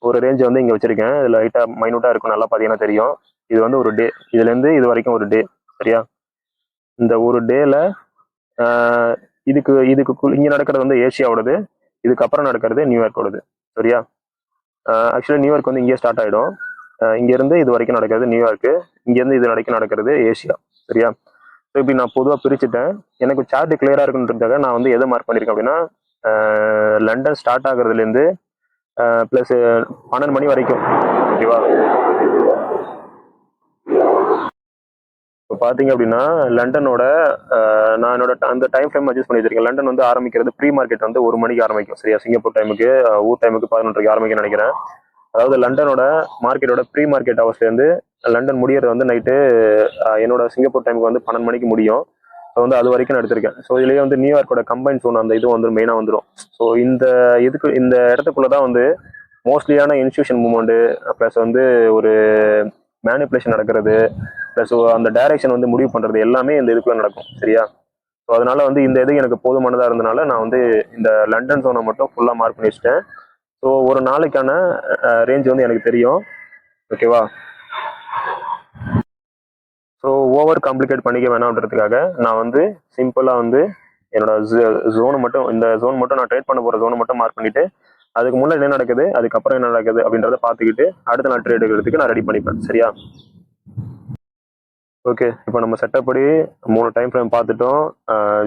ஒரு ரேஞ்சை வந்து இங்கே வச்சிருக்கேன். இதில் லைட்டாக மைனூட்டாக இருக்கும், நல்லா பார்த்தீங்கன்னா தெரியும். இது வந்து ஒரு டே, இதுலேருந்து இது வரைக்கும் ஒரு டே. சரியா, இந்த ஒரு டேல இதுக்கு இங்கே நடக்கிறது வந்து ஏசியாவோடது, இதுக்கப்புறம் நடக்கிறது நியூயார்க்கோடது. சரியா, ஆக்சுவலி நியூயார்க் வந்து இங்கே ஸ்டார்ட் ஆகிடும். இங்கேருந்து இது வரைக்கும் நடக்கிறது நியூயார்க்கு, இங்கேருந்து இது வரைக்கும் நடக்கிறது ஏசியா. சரியா, இப்படி நான் பொதுவாக பிரிச்சுட்டேன். எனக்கு சார்ட் கிளியரா இருக்குன்றதுக்காக நான் வந்து எதை மார்க் பண்ணியிருக்கேன் அப்படின்னா லண்டன் ஸ்டார்ட் ஆகுறதுலேருந்து ப்ளஸ் 12 மணி வரைக்கும். ஓகேவா? இப்போ பார்த்தீங்க அப்படின்னா லண்டனோட நான் என்னோட அந்த டைம் ஃப்ரேம் அட்ஜஸ்ட் பண்ணி வச்சிருக்கேன். லண்டன் வந்து ஆரம்பிக்கிறது ப்ரீ மார்க்கெட் வந்து 1 மணிக்கு ஆரம்பிக்கும். சரியா? சிங்கப்பூர் டைமுக்கு ஊர் டைமுக்கு 11:30 ஆரம்பிக்கும்னு நினைக்கிறேன். அதாவது லண்டனோட மார்க்கெட்டோட ப்ரீ மார்க்கெட் ஹவர்ஸ்லேருந்து லண்டன் முடியறது வந்து நைட்டு என்னோட சிங்கப்பூர் டைமுக்கு வந்து 12 மணிக்கு முடியும். ஸோ வந்து அது வரைக்கும் நான் எடுத்திருக்கேன். ஸோ இதுலேயே வந்து நியூயார்க்கோட கம்பைன் ஜோன் அந்த இது வந்து மெயினாக வந்துடும். ஸோ இந்த இடத்துக்குள்ள தான் வந்து மோஸ்ட்லியான இன்ஸ்டியூஷன் மூவ்மெண்ட் ப்ளஸ் வந்து ஒரு மேனிப்புலேஷன் நடக்கிறது ப்ளஸ் அந்த டைரக்ஷன் வந்து முடிவு பண்ணுறது எல்லாமே இந்த இதுக்குள்ள நடக்கும். சரியா? ஸோ அதனால வந்து இந்த இது எனக்கு போதுமானதாக இருந்தனால நான் வந்து இந்த லண்டன் ஜோனை மட்டும் ஃபுல்லாக மார்க் பண்ணி வச்சிட்டேன். ஸோ ஒரு நாளைக்கான ரேஞ்ச் வந்து எனக்கு தெரியும். ஓகேவா? ஸோ ஓவர் காம்ப்ளிகேட் பண்ணிக்க வேணாம்ன்றதுக்காக நான் வந்து சிம்பிளாக வந்து என்னோட ஜோனை மட்டும் இந்த ஜோன் மட்டும் நான் ட்ரேட் பண்ண போகிற ஜோனை மட்டும் மார்க் பண்ணிட்டு அதுக்கு முன்னாடி என்ன நடக்குது அதுக்கப்புறம் என்ன நடக்குது அப்படின்றத பார்த்துக்கிட்டு அடுத்த நாள் ட்ரேட் எடுக்கிறதுக்கு நான் ரெடி பண்ணிப்பேன். சரியா? ஓகே, இப்போ நம்ம செட்டப் படி 3 டைம் ஃப்ரேம் பார்த்துட்டோம்.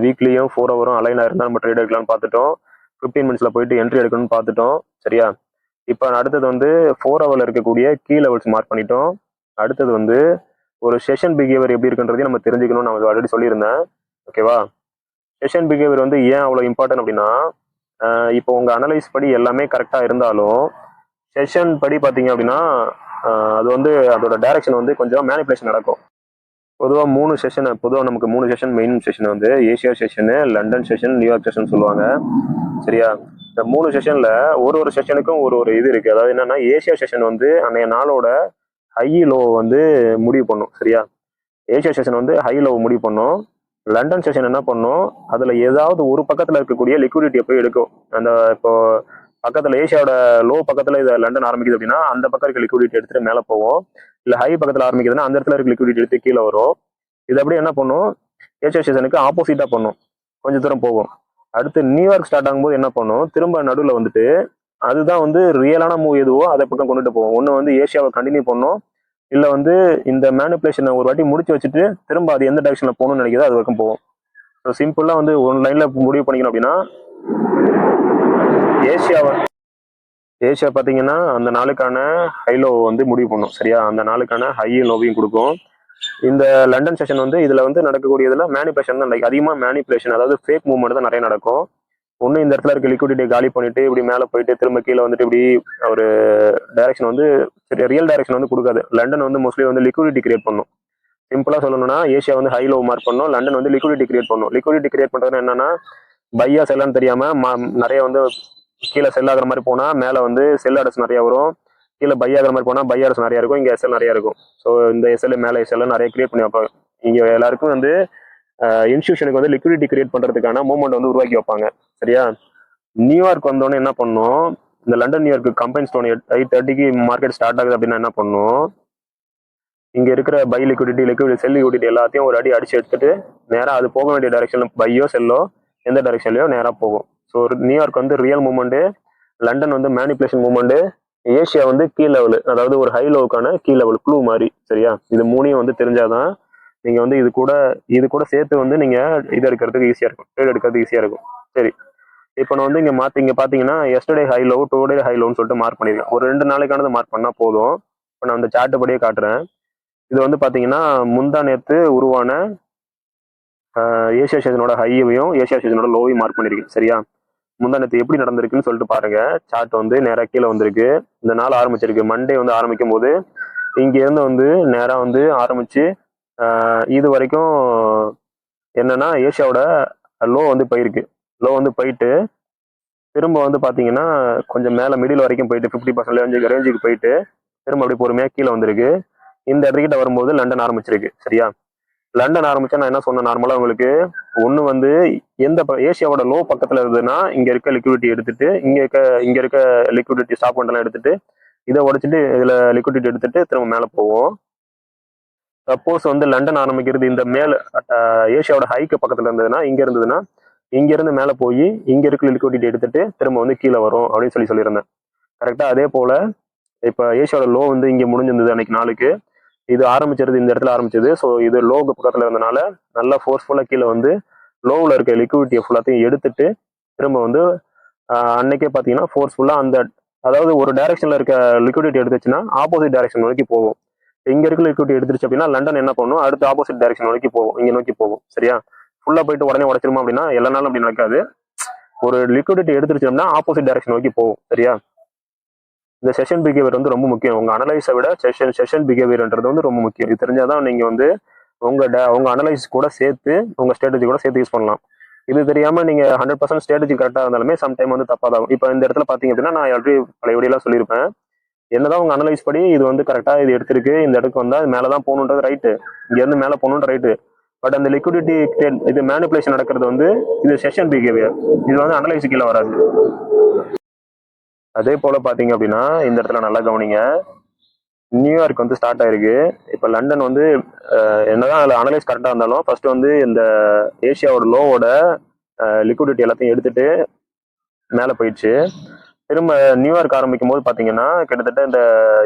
வீக்லியும் 4 ஹவரும் அலைனாக இருந்தால் நம்ம ட்ரேட் எடுக்கலாம்னு பார்த்துட்டோம். 15 மினிட்ஸில் போயிட்டு என்ட்ரி எடுக்கணும்னு பார்த்துட்டோம். சரியா? இப்போ அடுத்தது வந்து 4 ஹவரில் இருக்கக்கூடிய கீ லெவல்ஸ் மார்க் பண்ணிட்டோம். அடுத்தது வந்து ஒரு செஷன் பிஹேவியர் எப்படி இருக்குன்றதையும் நம்ம தெரிஞ்சுக்கணும்னு நான் ஆல்ரெடி சொல்லியிருந்தேன். ஓகேவா? செஷன் பிஹேவியர் வந்து ஏன் அவ்வளோ இம்பார்ட்டன்ட் அப்படின்னா இப்போ உங்கள் அனலைஸ் படி எல்லாமே கரெக்டாக இருந்தாலும் செஷன் படி பார்த்தீங்க அப்படின்னா அது வந்து அதோட டைரக்ஷன் வந்து கொஞ்சம் மேனிப்புலேஷன் நடக்கும். பொதுவாக நமக்கு 3 செஷன் மெயின் செஷன் வந்து Asia session, London session, New York session சொல்லுவாங்க. சரியா? இந்த 3 செஷன்ல ஒரு செஷனுக்கும் ஒரு இது இருக்கு. அதாவது என்னன்னா ஏசியா செஷன் வந்து அன்னைய நாளோட ஹை லோ வந்து முடிவு பண்ணும். சரியா? ஏசியா செஷன் வந்து ஹை லோ முடிவு பண்ணும். லண்டன் செஷன் என்ன பண்ணும், அதுல ஏதாவது ஒரு பக்கத்துல இருக்கக்கூடிய லிக்விடிட்டியை போய் எடுக்கும். அந்த இப்போ பக்கத்துல ஏசியாவோட லோ பக்கத்துல இதை லண்டன் ஆரம்பிக்குது அப்படின்னா அந்த பக்கம் இருக்க லிக்விடிட்டி எடுத்துட்டு மேலே போவோம். இல்லை ஹை பக்கத்தில் ஆரம்பிக்குதுன்னா அந்த இடத்துல இருக்க லிக்விடிட்டி எடுத்து கீழே வரும். இது அப்படியே என்ன பண்ணும், ஏசியா செஷனுக்கு ஆப்போசிட்டா பண்ணும், கொஞ்சம் தூரம் போகும். அடுத்து நியூயார்க் ஸ்டார்ட் ஆகும்போது என்ன பண்ணும், திரும்ப நடுவில் வந்துட்டு அதுதான் வந்து ரியலான மூவ் எதுவோ அதை பக்கம் கொண்டுட்டு போவோம். ஒன்று வந்து ஏசியாவை கண்டினியூ பண்ணும், இல்லை வந்து இந்த மேனிப்புலேஷனை ஒரு வாட்டி முடிச்சு வச்சுட்டு திரும்ப அது எந்த டைரக்ஷனில் போகணும்னு நினைக்கிறதோ அது வரைக்கும் போகும். ஸோ சிம்பிளாக வந்து ஒன் லைனில் முடிவு பண்ணிக்கணும் அப்படின்னா ஏசியா பார்த்தீங்கன்னா அந்த நாளுக்கான ஹை லோ வந்து முடிவு பண்ணும். சரியா? அந்த நாளுக்கான ஹை லோவையும் கொடுக்கும். இந்த லண்டன் செஷன் வந்து இதில் வந்து நடக்கக்கூடியதுல மேனிப்புலேஷன் தான் அதிகமாக மேனிப்புலேஷன், அதாவது ஃபேக் மூவ்மெண்ட் தான் நிறைய நடக்கும். ஒன்று இந்த இடத்துல இருக்க லிக்விடிட்டியை காலி பண்ணிட்டு இப்படி மேலே போயிட்டு திரும்ப கீழே வந்துட்டு இப்படி ஒரு டைரக்ஷன் வந்து ரியல் டைரக்ஷன் வந்து கொடுக்காது. லண்டன் வந்து மோஸ்ட்லி வந்து லிக்விடிட்டி கிரியேட் பண்ணும். சிம்பிளாக சொல்லணும்னா ஏசியா வந்து ஹை லோ மார்க் பண்ணும், லண்டன் வந்து லிக்விடிட்டி கிரியேட் பண்ணும். லிக்விடிட்டி கிரியேட் பண்ணுறதுன்னா என்னன்னா பையா செல்லான்னு தெரியாமல் நிறைய வந்து கீழே செல் ஆகிற மாதிரி போனால் மேலே வந்து செல் அடஸ் நிறைய வரும், கீழே பை ஆகிற மாதிரி போனால் பை அடஸ் நிறைய இருக்கும், இங்கே எஸ்எல் நிறைய இருக்கும். ஸோ இந்த எஸ்எல் மேலே எஸ்எல் நிறைய கிரியேட் பண்ணி வைப்பாங்க. இங்கே எல்லாருக்கும் வந்து இன்ஸ்டியூஷனுக்கு வந்து லிக்விடிட்டி கிரியேட் பண்ணுறதுக்கான மூவ்மெண்ட் வந்து உருவாக்கி வைப்பாங்க. சரியா? நியூயார்க் வந்தோடனே என்ன பண்ணும், இந்த லண்டன் நியூயார்க்கு கம்பைன் ஸ்டோன் 8:30க்கு மார்க்கெட் ஸ்டார்ட் ஆகுது அப்படின்னா என்ன பண்ணும், இங்கே இருக்கிற பை லிக்விடிட்டி செல் லிக்விடிட்டி எல்லாத்தையும் ஒரு அடி அடிச்சு எடுத்துட்டு நேராக அது போக வேண்டிய டைரக்ஷன்ல பையோ செல்லோ எந்த டைரக்ஷன்லையோ நேராக போகும். ஸோ நியூயார்க் வந்து ரியல் மூவ்மெண்ட்டு, லண்டன் வந்து மேனிப்புலேஷன் மூவ்மெண்ட்டு, ஏசியா வந்து கீ லெவலு, அதாவது ஒரு ஹை லோவுக்கான கீ லெவல் க்ளூ மாதிரி. சரியா? இது மூணையும் வந்து தெரிஞ்சாதான் நீங்க வந்து இது கூட சேர்த்து வந்து நீங்க இது எடுக்கிறதுக்கு ஈஸியா இருக்கும், ட்ரேட் எடுக்கிறதுக்கு ஈஸியா இருக்கும். சரி, இப்போ நான் வந்து இங்க பாத்தீங்கன்னா yesterday high low today high லோன்னு சொல்லிட்டு மார்க் பண்ணிருக்கேன். ஒரு 2 நாளைக்கானது மார்க் பண்ணா போதும். இப்போ நான் அந்த சார்ட் படியே காட்டுறேன். இது வந்து பாத்தீங்கன்னா முந்தா நேத்து உருவான ஏசியா செஷனோட ஹையையும் ஏசியா செஷனோட லோவையும் மார்க் பண்ணிருக்கேன். சரியா? முந்தா நேத்து எப்படி நடந்திருக்குன்னு சொல்லிட்டு பாருங்க. சார்ட் வந்து நேராக கீழே வந்திருக்கு. இந்த நாள் ஆரம்பிச்சிருக்கு. மண்டே வந்து ஆரம்பிக்கும் போது இங்க இருந்து வந்து நேரா வந்து ஆரம்பிச்சு இது வரைக்கும் என்னன்னா ஏசியாவோட லோ வந்து போயிட்டு திரும்ப வந்து பாத்தீங்கன்னா கொஞ்சம் மேல மிடில் வரைக்கும் போயிட்டு 50% ரேஞ்சுக்கு போயிட்டு திரும்ப அப்படி பொறுமையா கீழே வந்திருக்கு. இந்த இடத்துக்கிட்ட வரும்போது லண்டன் ஆரம்பிச்சிருக்கு. சரியா? லண்டன் ஆரம்பிச்சா நான் என்ன சொன்னேன், நார்மலா உங்களுக்கு ஒண்ணு வந்து எந்த ஏசியாவோட லோ பக்கத்துல இருந்ததுன்னா இங்க இருக்க லிக்விடிட்டி எடுத்துட்டு இங்க இருக்க லிக்விடிட்டி ஸ்டாப் பண்ணலாம் எடுத்துட்டு இதை உடைச்சிட்டு இதுல லிக்விடிட்டி எடுத்துட்டு திரும்ப மேல போவோம். சப்போஸ் வந்து லண்டன் ஆரம்பிக்கிறது இந்த மேல ஏசியாவோட ஹைக்கு பக்கத்துல இருந்ததுன்னா இங்க இருந்து மேல போய் இங்க இருக்க லிக்விடிட்டி எடுத்துட்டு திரும்ப வந்து கீழே வரும் அப்படின்னு சொல்லியிருந்தேன். கரெக்டா அதே போல இப்ப ஏசியாவோட லோ வந்து இங்க முடிஞ்சிருந்தது அன்னைக்கு நாளுக்கு. இது ஆரம்பிச்சிருது இந்த இடத்துல ஆரம்பிச்சது. ஸோ இது லோவுக்கு பக்கத்துல இருந்தனால நல்லா ஃபோர்ஸ்ஃபுல்லா கீழே வந்து லோவில் இருக்க லிக்விடிட்டியை ஃபுல்லாத்தையும் எடுத்துட்டு திரும்ப வந்து அன்னைக்கே பார்த்தீங்கன்னா ஃபோர்ஸ்ஃபுல்லா அந்த அதாவது ஒரு டைரக்ஷன்ல இருக்க லிக்விடிட்டி எடுத்துச்சுன்னா ஆப்போசிட் டைரக்ஷன் நோக்கி போகும். இங்க இருக்க லிக்விடிட்டி எடுத்துருச்சு அப்படின்னா லண்டன் என்ன பண்ணும், அடுத்து ஆப்போசிட் டைரக்ஷன் நோக்கி போகும், இங்க நோக்கி போகும். சரியா? ஃபுல்லா போயிட்டு உடனே உடச்சிருமா அப்படின்னா எல்லா நாளும் அப்படி நடக்காது. ஒரு லிக்விடிட்டி எடுத்துருச்சு அப்படின்னா ஆப்போசிட் டைரக்ஷன் நோக்கி போகும். சரியா? இந்த செஷன் பிஹேவியர் வந்து ரொம்ப முக்கியம். உங்க அனலைஸை விட செஷன் பிஹேவியர்ன்றது வந்து ரொம்ப முக்கியம். இது தெரிஞ்சாதான் நீங்க வந்து உங்க அனலைஸ் கூட சேர்த்து உங்க ஸ்ட்ராட்டஜி கூட சேர்த்து யூஸ் பண்ணலாம். இது தெரியாம நீங்க 100% ஸ்ட்ராட்டஜி கரெக்டா இருந்தாலுமே சம்டைம் வந்து தப்பாதாகும். இப்போ இந்த இடத்துல பாத்தீங்க அப்படின்னா நான் ஆல்ரெடி பழைய வீடியோலாம் சொல்லியிருப்பேன். என்னதான் உங்க அனலைஸ் படி இது வந்து கரெக்டா இது எடுத்திருக்கு, இந்த இடத்துக்கு வந்தா மேலதான் போகணுன்றது ரைட்டு, இங்க இருந்து மேல போகணுன்ற ரைட்டு. பட் அந்த லிக்விடிட்டி இது மேனிபுலேஷன் நடக்கிறது வந்து இது செஷன் பிஹேவியர். இது வந்து அனலைஸ் கீழே வராது. அதே போல பாத்தீங்க அப்படின்னா இந்த இடத்துல நல்லா கவனிங்க. நியூயார்க் வந்து ஸ்டார்ட் ஆயிருக்கு. இப்போ லண்டன் வந்து என்னதான் அதில் அனலைஸ் கரெக்டாக இருந்தாலும் ஃபர்ஸ்ட் வந்து இந்த ஏசியாவோட லோவோட லிக்விடிட்டி எல்லாத்தையும் எடுத்துட்டு மேலே போயிடுச்சு. திரும்ப நியூயார்க் ஆரம்பிக்கும் போது பார்த்தீங்கன்னா கிட்டத்தட்ட இந்த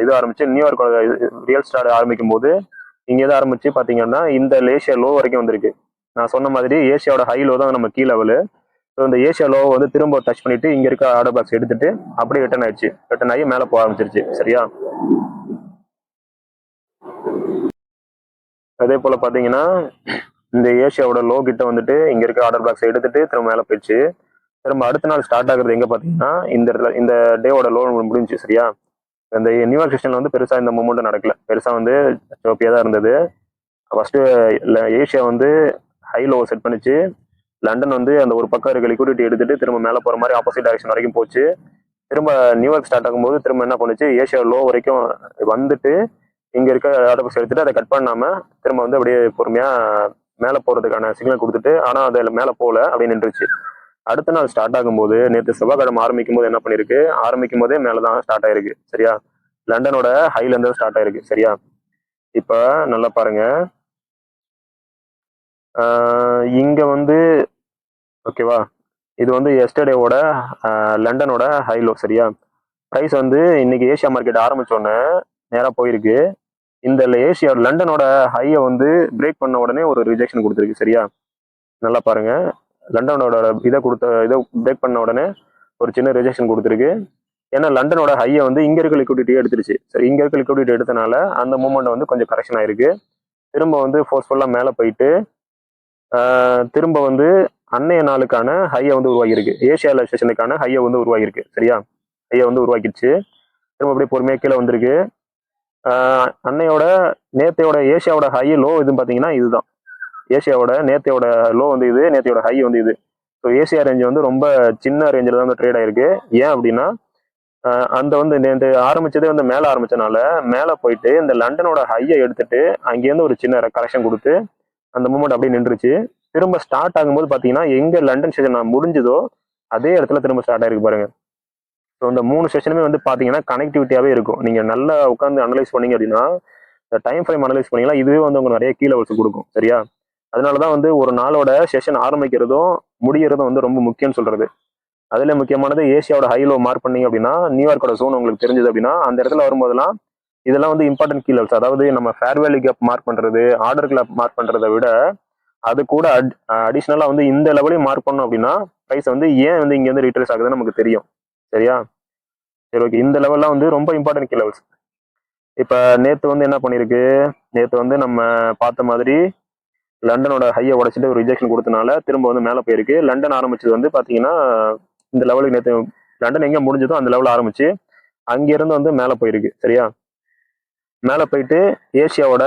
இது ஆரம்பிச்சு நியூயார்க்கோட ரியல் ஸ்டார்ட் ஆரம்பிக்கும் போது இங்கே எது ஆரம்பிச்சு பார்த்தீங்கன்னா இந்த ஏசியா லோ வரைக்கும் வந்திருக்கு. நான் சொன்ன மாதிரி ஏசியாவோட ஹை லோ தான் நம்ம கீ லெவலு. ஸோ இந்த ஏசியா லோ வந்து திரும்ப டச் பண்ணிட்டு இங்கே இருக்க ஆர்டர் பாக்ஸ் எடுத்துட்டு அப்படியே ரிட்டர்ன் ஆயிடுச்சு. ரிட்டர்ன் ஆகி மேலே போக ஆரம்பிச்சிருச்சு. சரியா? அதே போல பாத்தீங்கன்னா இந்த ஏசியாவோட லோ கிட்ட வந்துட்டு இங்க இருக்க ஆர்டர் பாக்ஸ் எடுத்துட்டு திரும்ப மேல போயிடுச்சு. திரும்ப அடுத்த நாள் ஸ்டார்ட் ஆகுறது எங்க பாத்தீங்கன்னா இந்த இடத்துல இந்த டேவோட லோ முடிஞ்சு. சரியா? இந்த நியூயார்க் செஷன்ல வந்து பெருசா இந்த மூமெண்ட் நடக்கல. பெருசா வந்து சோப்பியா தான் இருந்தது. ஃபர்ஸ்ட் ஏசியா வந்து ஹை லோ செட் பண்ணிச்சு. லண்டன் வந்து அந்த ஒரு பக்கம் இருக்க லிக்விடிட்டி எடுத்துட்டு திரும்ப மேல போற மாதிரி ஆப்போசிட் டைரக்ஷன் வரைக்கும் போச்சு. திரும்ப நியூயார்க் ஸ்டார்ட் ஆகும்போது திரும்ப என்ன பண்ணுச்சு, ஏசியா லோ வரைக்கும் வந்துட்டு இங்க இருக்க ஆர்டர் பாக்ஸ் எடுத்துட்டு அதை கட் பண்ணாம திரும்ப வந்து அப்படியே பொறுமையா மேல போறதுக்கான சிக்னல் கொடுத்துட்டு ஆனா அதுல மேல போல அப்படின்னு நின்றுச்சு. அடுத்த நாள் ஸ்டார்ட் ஆகும்போது நேற்று செவ்வாய்க்கிழமை ஆரம்பிக்கும் போது என்ன பண்ணிருக்கு, ஆரம்பிக்கும் போதே மேலதான் ஸ்டார்ட் ஆயிருக்கு. சரியா? லண்டனோட ஹைல இருந்து ஸ்டார்ட் ஆயிருக்கு. சரியா? இப்ப நல்லா பாருங்க. இங்க வந்து ஓகேவா, இது வந்து எஸ்டர்டேவோட லண்டனோட ஹைலோ. சரியா? பிரைஸ் வந்து இன்னைக்கு ஏசியா மார்க்கெட் ஆரம்பிச்சோடனே நேரா போயிருக்கு. இந்த ஏசியா லண்டனோட ஹையை வந்து பிரேக் பண்ண உடனே ஒரு ரிஜெக்ஷன் கொடுத்துருக்கு. சரியா? நல்லா பாருங்க. லண்டனோட இதை பிரேக் பண்ண உடனே ஒரு சின்ன ரிஜெக்ஷன் கொடுத்துருக்கு. ஏன்னா லண்டனோட ஹையை வந்து இங்க இருக்க லிக்விடிட்டியே எடுத்துருச்சு. சரி, இங்க இருக்க லிக்விடிட்டி எடுத்தனால அந்த மூமெண்ட் வந்து கொஞ்சம் கரெக்ஷன் ஆயிருக்கு. திரும்ப வந்து ஃபோர்ஸ்ஃபுல்லா மேல போயிட்டு திரும்ப வந்து அன்னைய நாளுக்கான ஹையை வந்து உருவாகிருக்கு. ஏசியா செஷனுக்கான ஹையை வந்து உருவாகிருக்கு. சரியா? ஹையை வந்து உருவாக்கிடுச்சு. திரும்ப அப்படியே பொறுமையா கீழே வந்திருக்கு. அன்னையோட நேத்தையோட ஏசியாவோட ஹை லோ இதுன்னு பார்த்தீங்கன்னா இதுதான். ஏசியாவோட நேத்தையோட லோ வந்து இது, நேத்தையோட ஹை வந்து இது. ஸோ ஏசியா ரேஞ்ச் வந்து ரொம்ப சின்ன ரேஞ்சில் தான் வந்து ட்ரேட் ஆயிருக்கு. ஏன் அப்படின்னா அந்த வந்து நேற்று ஆரம்பிச்சதே வந்து மேலே ஆரம்பிச்சனால மேலே போயிட்டு இந்த லண்டனோட ஹையை எடுத்துட்டு அங்கேருந்து ஒரு சின்ன கரெக்ஷன் கொடுத்து அந்த மூமெண்ட் அப்படியே நின்றுச்சு. திரும்ப ஸ்டார்ட் ஆகும்போது பார்த்தீங்கன்னா எங்க லண்டன் செஷன் முடிஞ்சதோ அதே இடத்துல திரும்ப ஸ்டார்ட் ஆயிருக்கு பாருங்க. ஸோ இந்த 3 செஷனுமே வந்து பார்த்தீங்கன்னா கனெக்டிவிட்டியாகவே இருக்கும். நீங்கள் நல்லா உட்காந்து அனலைஸ் பண்ணீங்க அப்படின்னா இந்த டைம் ஃப்ரேம் அனலைஸ் பண்ணீங்கன்னா இதுவே வந்து உங்களுக்கு நிறைய கீழே வச்சு கொடுக்கும். சரியா? அதனால தான் வந்து ஒரு நாளோட செஷன் ஆரம்பிக்கிறதும் முடிகிறதும் வந்து ரொம்ப முக்கியம்னு சொல்றது. அதுல முக்கியமானது ஏசியாவோட ஹைலோ மார்க் பண்ணீங்க அப்படின்னா நியூயார்க்கோட ஜோன் உங்களுக்கு தெரிஞ்சது அப்படின்னா அந்த இடத்துல வரும்போதெல்லாம் இதெல்லாம் வந்து இம்பார்ட்டன்ட் கீ லெவல்ஸ். அதாவது நம்ம ஃபேர் வேல்யூ கேப் மார்க் பண்றது, ஆர்டர் கிளாப் மார்க் பண்றதை விட அது கூட அடிஷ்னலா வந்து இந்த லெவலையும் மார்க் பண்ணோம் அப்படின்னா ப்ரைஸ் வந்து ஏன் வந்து இங்க வந்து ரீட்ரேஸ் ஆகுதுன்னு நமக்கு தெரியும். சரியா? சரி, ஓகே. இந்த லெவல்லாம் வந்து ரொம்ப இம்பார்ட்டன்ட் கீ லெவல்ஸ். இப்ப நேத்து வந்து என்ன பண்ணிருக்கு, நேத்து வந்து நம்ம பார்த்த மாதிரி லண்டனோட ஹையை உடைச்சிட்டு ஒரு ரிஜெக்ஷன் கொடுத்தனால திரும்ப வந்து மேலே போயிருக்கு. லண்டன் ஆரம்பிச்சது வந்து பாத்தீங்கன்னா இந்த லெவலுக்கு நேற்று லண்டன் எங்க முடிஞ்சதோ அந்த லெவலில் ஆரம்பிச்சு அங்கிருந்து வந்து மேலே போயிருக்கு. சரியா? மேலே போயிட்டு ஏசியாவோட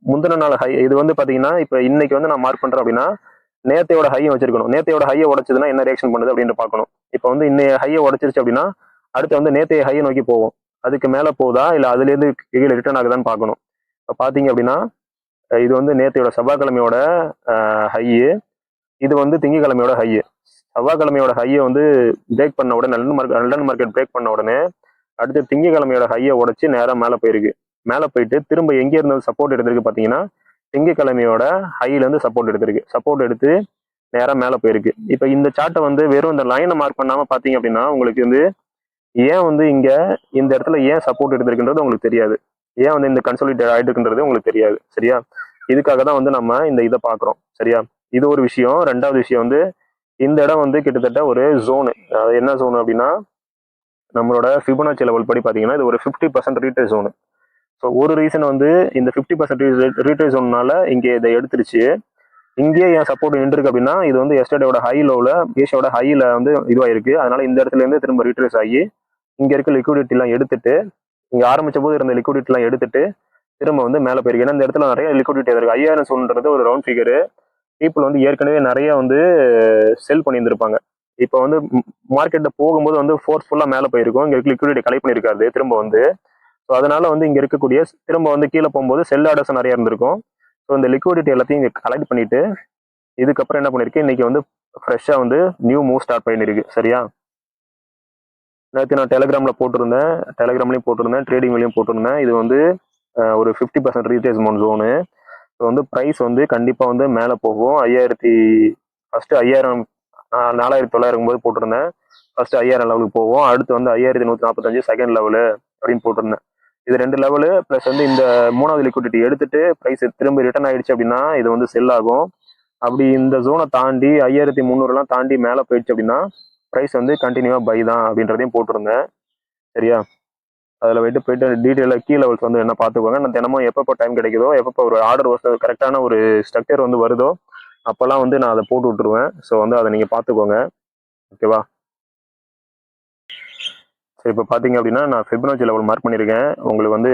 முந்தின நாள் ஹை இது வந்து பாத்தீங்கன்னா இப்ப இன்னைக்கு வந்து நான் மார்க் பண்றேன் அப்படின்னா நேத்தையோட ஹையை வச்சிருக்கணும். நேத்தையோட ஹையை உடைச்சதுன்னா என்ன ரியாக்ஷன் பண்ணுது அப்படின்னு பார்க்கணும். இப்போ வந்து இன்னைய ஹையை உடைச்சிருச்சு அப்படின்னா அடுத்து வந்து நேத்தைய ஹையை நோக்கி போவோம். அதுக்கு மேல போகுதா இல்ல அதுல இருந்து கீழே ரிட்டர்ன் ஆகுதான்னு பார்க்கணும். இப்போ பாத்தீங்க அப்படின்னா இது வந்து நேத்தையோட செவ்வாய்க்கிழமையோட ஹையு, இது வந்து திங்கக்கிழமையோட ஹையு. செவ்வாய்க்கிழமையோட ஹையை வந்து பிரேக் பண்ண உடனே லண்டன் மார்க்கெட் பிரேக் பண்ண உடனே அடுத்து திங்கக்கிழமையோட ஹையை உடைச்சு நேரம் மேலே போயிருக்கு. மேலே போயிட்டு திரும்ப எங்கே இருந்தது சப்போர்ட் எடுத்திருக்கு பார்த்தீங்கன்னா திங்கக்கிழமையோட ஹையில இருந்து சப்போர்ட் எடுத்திருக்கு. சப்போர்ட் எடுத்து நேரம் மேலே போயிருக்கு. இப்போ இந்த சார்ட்டை வந்து வெறும் இந்த லைனை மார்க் பண்ணாம பார்த்தீங்க அப்படின்னா உங்களுக்கு வந்து ஏன் வந்து இங்க இந்த இடத்துல ஏன் சப்போர்ட் எடுத்திருக்குன்றது உங்களுக்கு தெரியாது. ஏன் வந்து இந்த கன்சாலிடேட் ஆயிட்டுன்றது உங்களுக்கு தெரியாது. சரியா? இதுக்காக தான் வந்து நம்ம இந்த இதை பார்க்குறோம். சரியா? இது ஒரு விஷயம். ரெண்டாவது விஷயம் வந்து இந்த இடம் வந்து கிட்டத்தட்ட ஒரு ஜோனு. என்ன ஜோனு அப்படின்னா நம்மளோட ஃபிபனாச்சி லெவல் படி பார்த்தீங்கன்னா இது ஒரு 50% ரீட்ரேஸ் ஜோனு. ஸோ ஒரு ரீசன் வந்து இந்த 50% ரீட்ரேஸ் ஜோன்னால இங்கே இதை எடுத்துருச்சு. இங்கேயே என் சப்போர்ட் நின்றுருக்கு அப்படின்னா இது வந்து எஸ்டர்டேயோட ஹை லோவில் ஏஷியாவோட ஹையில் வந்து இதுவாயிருக்கு. அதனால இந்த இடத்துல இருந்து திரும்ப ரீட்ரேஸ் ஆகி இங்கே இருக்க லிக்விடிட்டி எல்லாம் எடுத்துட்டு இங்கே ஆரம்பிச்ச போது இருந்த லிக்விடிட்டி எல்லாம் எடுத்துட்டு திரும்ப வந்து மேலே போயிருக்கு. ஏன்னா இந்த இடத்துல நிறைய லிக்விடிட்டி இருக்கு. 5000 சொல்றது ஒரு ரவுண்ட் ஃபிகரு. பீப்புள் வந்து ஏற்கனவே நிறைய வந்து செல் பண்ணியிருந்திருப்பாங்க. இப்போ வந்து மார்க்கெட்டில் போகும்போது வந்து ஃபோர்ஸ்ஃபுல்லாக மேலே போயிருக்கும். இங்கே இருக்க லிக்விடிட்டி கலெக்ட் பண்ணியிருக்காரு திரும்ப வந்து. ஸோ அதனால வந்து இங்கே இருக்கக்கூடிய திரும்ப வந்து கீழே போகும்போது செல் ஆர்டர்ஸ் நிறைய இருந்திருக்கும். ஸோ இந்த லிக்விடிட்டி எல்லாத்தையும் இங்கே கலெக்ட் பண்ணிட்டு இதுக்கப்புறம் என்ன பண்ணிருக்கு, இன்னைக்கு வந்து ஃப்ரெஷ்ஷாக வந்து நியூ மூவ் ஸ்டார்ட் பண்ணிருக்கு. சரியா? நேற்று நான் டெலிகிராம்லையும் போட்டிருந்தேன், ட்ரேடிங்லையும் போட்டிருந்தேன். இது வந்து ஒரு 50% ரீட்ரேஸ்மெண்ட் ஜோனு. ஸோ வந்து ப்ரைஸ் வந்து கண்டிப்பாக வந்து மேலே போகும். 5000 4900 போது போட்டிருந்தேன். ஃபர்ஸ்ட் 5000 லெவலுக்கு போகும். அடுத்து வந்து 5145 செகண்ட் லெவலு அப்படின்னு போட்டிருந்தேன். இது 2 லெவலு ப்ளஸ் வந்து இந்த 3வது லிக்விடிட்டி எடுத்துட்டு ப்ரைஸ் திரும்ப ரிட்டர்ன் ஆயிடுச்சு அப்படின்னா இது வந்து செல் ஆகும். அப்படி இந்த ஜோனை தாண்டி 5300 தாண்டி மேலே போயிடுச்சு அப்படின்னா ப்ரைஸ் வந்து கண்டினியூவாக பை தான் அப்படின்றதையும் போட்டிருந்தேன். சரியா? அதில் போயிட்டு டீட்டெயிலாக கீ லெவல்ஸ் வந்து என்ன பார்த்துக்கோங்க. நான் தினமும் எப்பப்போ டைம் கிடைக்குதோ, எப்பப்போ ஒரு ஆர்டர் கரெக்டான ஒரு ஸ்ட்ரக்சர் வந்து வருதோ அப்போல்லாம் வந்து நான் அதை போட்டு விட்டுருவேன். ஸோ வந்து அதை நீங்கள் பார்த்துக்கோங்க. ஓகேவா? சரி, இப்போ பார்த்தீங்க அப்படின்னா நான் ஃபிபனாச்சி லெவல் மார்க் பண்ணியிருக்கேன். உங்களுக்கு வந்து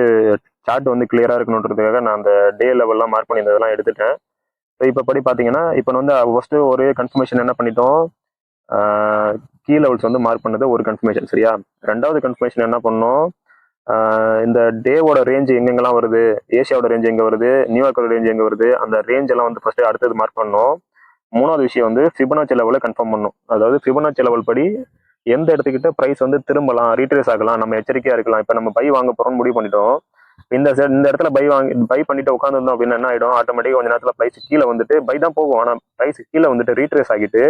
சார்ட் வந்து கிளியராக இருக்கணுன்றதுக்காக நான் அந்த டே லெவல்லாம் மார்க் பண்ணியிருந்ததெல்லாம் எடுத்துட்டேன். ஸோ இப்போ படி பார்த்தீங்கன்னா இப்போ வந்து ஃபர்ஸ்ட்டு ஒரு கன்ஃபர்மேஷன் என்ன பண்ணிட்டோம், கீ லெவல்ஸ் வந்து மார்க் பண்ணது ஒரு கன்ஃபர்மேஷன். சரியா? ரெண்டாவது கன்ஃபர்மேஷன் என்ன பண்ணோம், இந்த டேவோட ரேஞ்ச் எங்கெங்கெல்லாம் வருது, ஏஷியாவோட ரேஞ்ச் எங்கே வருது, நியூயார்க்கோட ரேஞ்ச் எங்கே வருது, அந்த ரேஞ்ச் எல்லாம் வந்து ஃபர்ஸ்ட் அடுத்தது மார்க் பண்ணோம். மூணாவது விஷயம் வந்து ஃபிபனாச்சி லெவலை கன்ஃபார்ம் பண்ணோம். அதாவது ஃபிபனாச்சி லெவல் படி எந்த இடத்துக்கிட்ட ப்ரைஸ் வந்து திரும்பலாம், ரீட்ரேஸ் ஆகலாம், நம்ம எச்சரிக்கையா இருக்கலாம். இப்போ நம்ம பை வாங்க போறோம்னு முடிவு பண்ணிட்டோம். இந்த இடத்துல பை பண்ணிட்டு உட்காந்துருந்தோம் அப்படின்னா என்ன ஆயிடும், ஆட்டோமேட்டிக்கா கொஞ்ச நேரத்தில் ப்ரைஸ் கீழே வந்துட்டு பை தான் போகும். ஆனால் ப்ரைஸ் கீழே வந்துட்டு ரீட்ரேஸ் ஆகிட்டு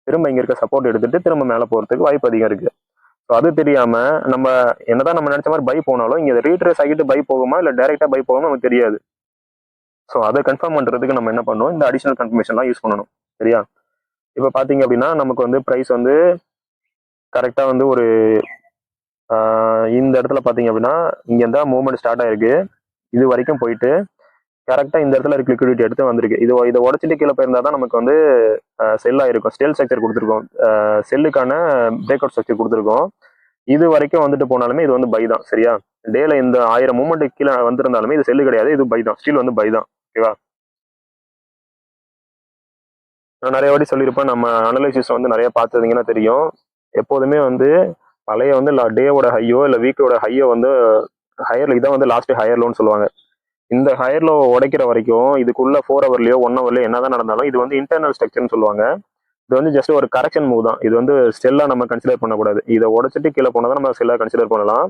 திரும்ப இங்க இருக்க சப்போர்ட் எடுத்துட்டு திரும்ப மேலே போறதுக்கு வாய்ப்பு அதிகம் இருக்கு. ஸோ அது தெரியாம நம்ம என்னதான் நம்ம நினைச்ச மாதிரி பை போனாலும் இங்க ரீட்ரேஸ் ஆகிட்டு பை போகுமா இல்லை டைரக்டா பை போகுமா நமக்கு தெரியாது. ஸோ அதை கன்ஃபார்ம் பண்றதுக்கு நம்ம என்ன பண்ணணும், இந்த அடிஷனல் கன்ஃபர்மேஷன்லாம் யூஸ் பண்ணணும். சரியா? இப்போ பார்த்தீங்க அப்படின்னா நமக்கு வந்து ப்ரைஸ் வந்து கரெக்டாக வந்து ஒரு இந்த இடத்துல பார்த்தீங்க அப்படின்னா இங்கே இருந்தால் மூவ்மெண்ட் ஸ்டார்ட் ஆயிருக்கு. இது வரைக்கும் போயிட்டு கரெக்டாக இந்த இடத்துல இருக்க லிக்விடிட்டி எடுத்து வந்திருக்கு. இதை உடச்சிட்டு கீழே போயிருந்தா தான் நமக்கு வந்து செல் ஆயிருக்கும். ஸ்டெல் ஸ்ட்ரக்சர் கொடுத்துருக்கோம், செல்லுக்கான பிரேக் அவுட் ஸ்ட்ரக்சர் கொடுத்துருக்கோம். இது வரைக்கும் வந்துட்டு போனாலுமே இது வந்து பை தான். சரியா? டேல இந்த 1000 மூவ்மெண்ட் கீழே வந்திருந்தாலுமே இது செல்லு கிடையாது, இது பை தான். ஸ்டில் வந்து பை தான். ஓகேவா? நான் நிறைய வாட்டி சொல்லியிருப்பேன், நம்ம அனலைசிஸ் வந்து நிறைய பார்த்துருந்தீங்கன்னா தெரியும். எப்போதுமே வந்து பழைய வந்து டேவோட ஹையோ இல்லை வீக்கோட ஹையோ வந்து ஹையர், இதான் வந்து லாஸ்ட் ஹையர் லோன்னு சொல்லுவாங்க. இந்த ஹையர் லோ உடைக்கிற வரைக்கும் இதுக்குள்ள 4 ஹவர்லயோ 1 ஹவர்லயோ என்னதான் நடந்தாலும் இது வந்து இன்டர்னல் ஸ்ட்ரக்சர்னு சொல்லுவாங்க. இது வந்து ஜஸ்ட் ஒரு கரெக்ஷன் மூவ் தான். இது வந்து ஸ்டெல்லா நம்ம கன்சிடர் பண்ணக்கூடாது. இதை உடைச்சிட்டு கீழே போனதான் நம்ம ஸ்டெல்லா கன்சிடர் பண்ணலாம்.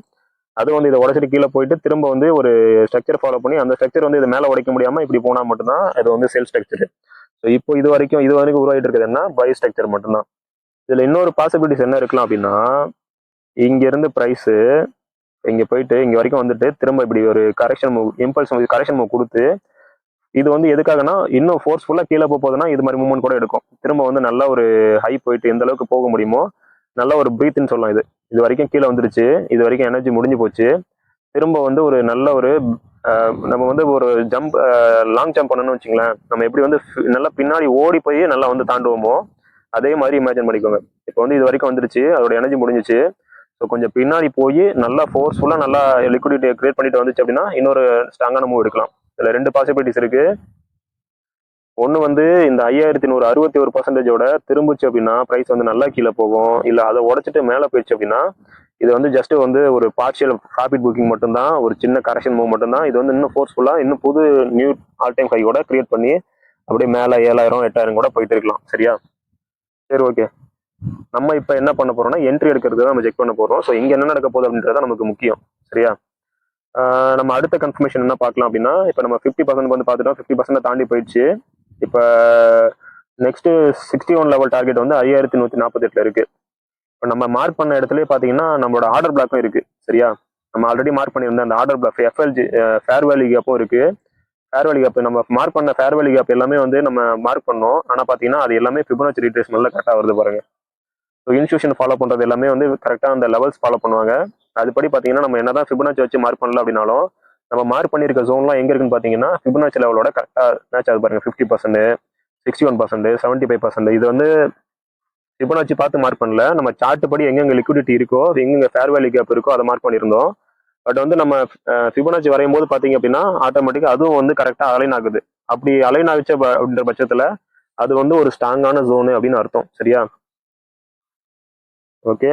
அது வந்து இதை உடைச்சிட்டு கீழே போயிட்டு திரும்ப வந்து ஒரு ஸ்ட்ரக்சர் ஃபாலோ பண்ணி அந்த ஸ்ட்ரக்சர் வந்து இது மேலே உடைக்க முடியாம இப்படி போனா மட்டும்தான் இது வந்து செல் ஸ்ட்ரக்சர். ஸோ இப்போ இது வரைக்கும் உருவாகிட்டு இருக்குது என்ன, பை ஸ்ட்ரக்சர் மட்டும்தான். இதுல இன்னொரு பாசிபிலிட்டிஸ் என்ன இருக்கலாம் அப்படின்னா, இங்க இருந்து பிரைஸ் இங்க போயிட்டு இங்க வரைக்கும் வந்துட்டு திரும்ப இப்படி ஒரு correction move, impulse correction move கொடுத்து இது வந்து எதுக்காகனா இன்னும் ஃபோர்ஸ்ஃபுல்லா கீழே போகுதுன்னா இது மாதிரி மூவ்மெண்ட் கூட எடுக்கும். திரும்ப வந்து நல்ல ஒரு ஹை போயிட்டு எந்த அளவுக்கு போக முடியுமோ நல்ல ஒரு பிரீத்னு சொல்லலாம். இது வரைக்கும் கீழே வந்துருச்சு, இது வரைக்கும் எனர்ஜி முடிஞ்சு போச்சு. திரும்ப வந்து ஒரு நல்ல ஒரு நம்ம வந்து ஒரு ஜம்ப், லாங் ஜம்ப் பண்ணணும்னு வச்சுங்களேன், நம்ம எப்படி வந்து நல்லா பின்னாடி ஓடி போய் நல்லா வந்து தாண்டுவோமோ அதே மாதிரி இமேஜின் பண்ணிக்கோங்க. இப்போ வந்து இது வரைக்கும் வந்துருச்சு, அதோட எனர்ஜி முடிஞ்சிச்சு. ஸோ கொஞ்சம் பின்னாடி போய் நல்லா ஃபோர்ஸ்ஃபுல்லாக நல்லா லிக்விடிட்டியை கிரியேட் பண்ணிட்டு வந்துச்சு அப்படின்னா இன்னொரு ஸ்ட்ராங்கான மூவ் எடுக்கலாம். இதில் 2 பாசிபிலிட்டிஸ் இருக்கு. ஒன்று வந்து இந்த 5100 61%ஓட திரும்பிச்சு அப்படின்னா ப்ரைஸ் வந்து நல்லா கீழே போகும். இல்லை அதை உடச்சிட்டு மேலே போயிடுச்சு அப்படின்னா இது வந்து ஜஸ்ட் வந்து ஒரு பார்ஷியல் ப்ராஃபிட் புக்கிங் மட்டும்தான், ஒரு சின்ன கரெக்ஷன் மூவ் மட்டும்தான். இது வந்து இன்னும் ஃபோர்ஸ்ஃபுல்லாக இன்னும் புது நியூ ஆல் டைம் ஹையோட கிரியேட் பண்ணி அப்படியே மேலே 7000 8000 கூட போயிட்டு இருக்கலாம். சரியா? சரி, ஓகே. நம்ம இப்போ என்ன பண்ண போறோம்னா என்ட்ரி எடுக்கிறது தான் நம்ம செக் பண்ண போறோம். ஸோ இங்கே என்ன நடக்க போகுது அப்படின்றத நமக்கு முக்கியம். சரியா? நம்ம அடுத்த கன்ஃபர்மேஷன் என்ன பார்க்கலாம் அப்படின்னா, இப்போ நம்ம 50% வந்து பார்த்துட்டோம், 50% தாண்டி போயிடுச்சு. இப்போ நெக்ஸ்ட் 61 லெவல் டார்கெட் வந்து 5148 இருக்கு. இப்போ நம்ம மார்க் பண்ண இடத்துல பார்த்தீங்கன்னா நம்மளோட ஆர்டர் பிளாக்கும் இருக்கு. சரியா? நம்ம ஆல்ரெடி மார்க் பண்ணியிருந்த அந்த ஆர்டர் பிளாக் எஃப்எல்ஜி ஃபேர் வேல்யூ கேப்பும் இருக்கு. ஃபேர் வேல்யூ கேப் நம்ம மார்க் பண்ண ஃபேர் வேல்யூ கேப் எல்லாமே வந்து நம்ம மார்க் பண்ணோம். ஆனால் பார்த்தீங்கன்னா அது எல்லாமே ஃபிபனாச்சி ரீட்ரேஸ்மெண்ட்ல கரெக்டாக வருது பாருங்க. ஸோ இன்ஸ்டியூஷன் ஃபாலோ பண்ணுறது எல்லாமே வந்து கரெக்டாக அந்த லெவல்ஸ் ஃபாலோ பண்ணுவாங்க. அதுபடி பார்த்தீங்கன்னா நம்ம என்னதான் ஃபிபனாச்சி வச்சு மார்க் பண்ணல அப்படின்னாலும் நம்ம மார்க் பண்ணியிருக்க ஜோன்லாம் எங்கே இருக்குன்னு பார்த்தீங்கன்னா ஃபிபனாச்சி லெவலோட கரெக்டாக மேட்ச் ஆகுது பாருங்க. 50%, 61%, 75%. இது வந்து ஃபிபனாச்சி பார்த்து மார்க் பண்ணல, நம்ம சார்ட் படி எங்கெங்க லிக்விடிட்டி இருக்கோ எங்கெங்க ஃபேர் வேல்யூ கேப் இருக்கோ அதை மார்க் பண்ணியிருந்தோம். பட் வந்து நம்ம ஃபிபனாச்சி வரையும் போது பார்த்தீங்க அப்படின்னா ஆட்டோமேட்டிக்காக அதுவும் வந்து கரெக்டாக அலைன் ஆகுது. அப்படி அலைன் ஆகிச்ச அப்படின்ற பட்சத்தில் அது வந்து ஒரு ஸ்ட்ராங்கான ஜோனு அப்படின்னு அர்த்தம். சரியா? ஓகே,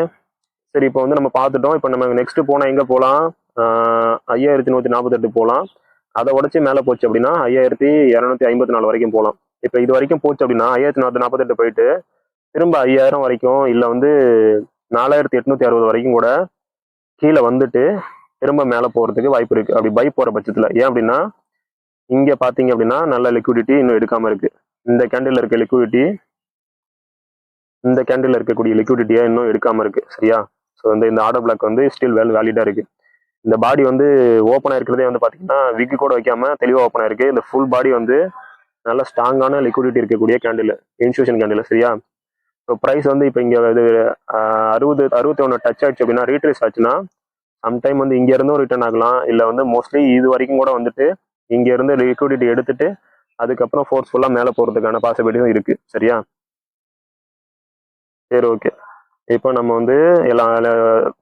சரி. இப்போ வந்து நம்ம பார்த்துட்டோம். இப்போ நம்ம நெக்ஸ்ட் போனால் எங்கே போகலாம்? 5148 போகலாம். அதை உடச்சி மேலே போச்சு அப்படின்னா 5254 வரைக்கும் போகலாம். இப்போ இது வரைக்கும் போச்சு அப்படின்னா 5448 போயிட்டு திரும்ப 5000 வரைக்கும் இல்லை வந்து 4860 வரைக்கும் கூட கீழே வந்துட்டு திரும்ப மேலே போகிறதுக்கு வாய்ப்பு இருக்குது. அப்படி பை போகிற பட்சத்தில். ஏன் அப்படின்னா இங்கே பார்த்தீங்க அப்படின்னா நல்ல லிக்விடிட்டி இன்னும் எடுக்காமல் இருக்குது. இந்த கேண்டில் இருக்க லிக்விடிட்டி, இந்த கேண்டில் இருக்கக்கூடிய லிக்விடிட்டியை இன்னும் எடுக்காமல் இருக்குது. சரியா? ஸோ வந்து இந்த ஆர்டர் பிளாக் வந்து ஸ்டில் வேலிடாக இருக்குது. இந்த பாடி வந்து ஓப்பன் ஆயிருக்கிறதே வந்து பார்த்தீங்கன்னா விக்கு கூட வைக்காம தெளிவாக ஓப்பன் ஆயிருக்கு. இந்த ஃபுல் பாடி வந்து நல்ல ஸ்ட்ராங்கான லிக்விடிட்டி இருக்கக்கூடிய கேண்டில், இன்ஸ்டியூஷன் கேண்டில். சரியா? ஸோ ப்ரைஸ் வந்து இப்போ இங்கே இது 61 டச் ஆயிடுச்சு அப்படின்னா ரீட்ரேஸ் ஆச்சுன்னா சம்டைம் வந்து இங்கே இருந்தும் ரிட்டர்ன் ஆகலாம். இல்லை வந்து மோஸ்ட்லி இது வரைக்கும் கூட வந்துட்டு இங்கே இருந்து லிக்விடிட்டி எடுத்துட்டு அதுக்கப்புறம் ஃபோர்ஸ்ஃபுல்லாக மேலே போகிறதுக்கான பாசிபிலிட்டியும் இருக்குது. சரியா? சரி, ஓகே. இப்போ நம்ம வந்து எல்லாம்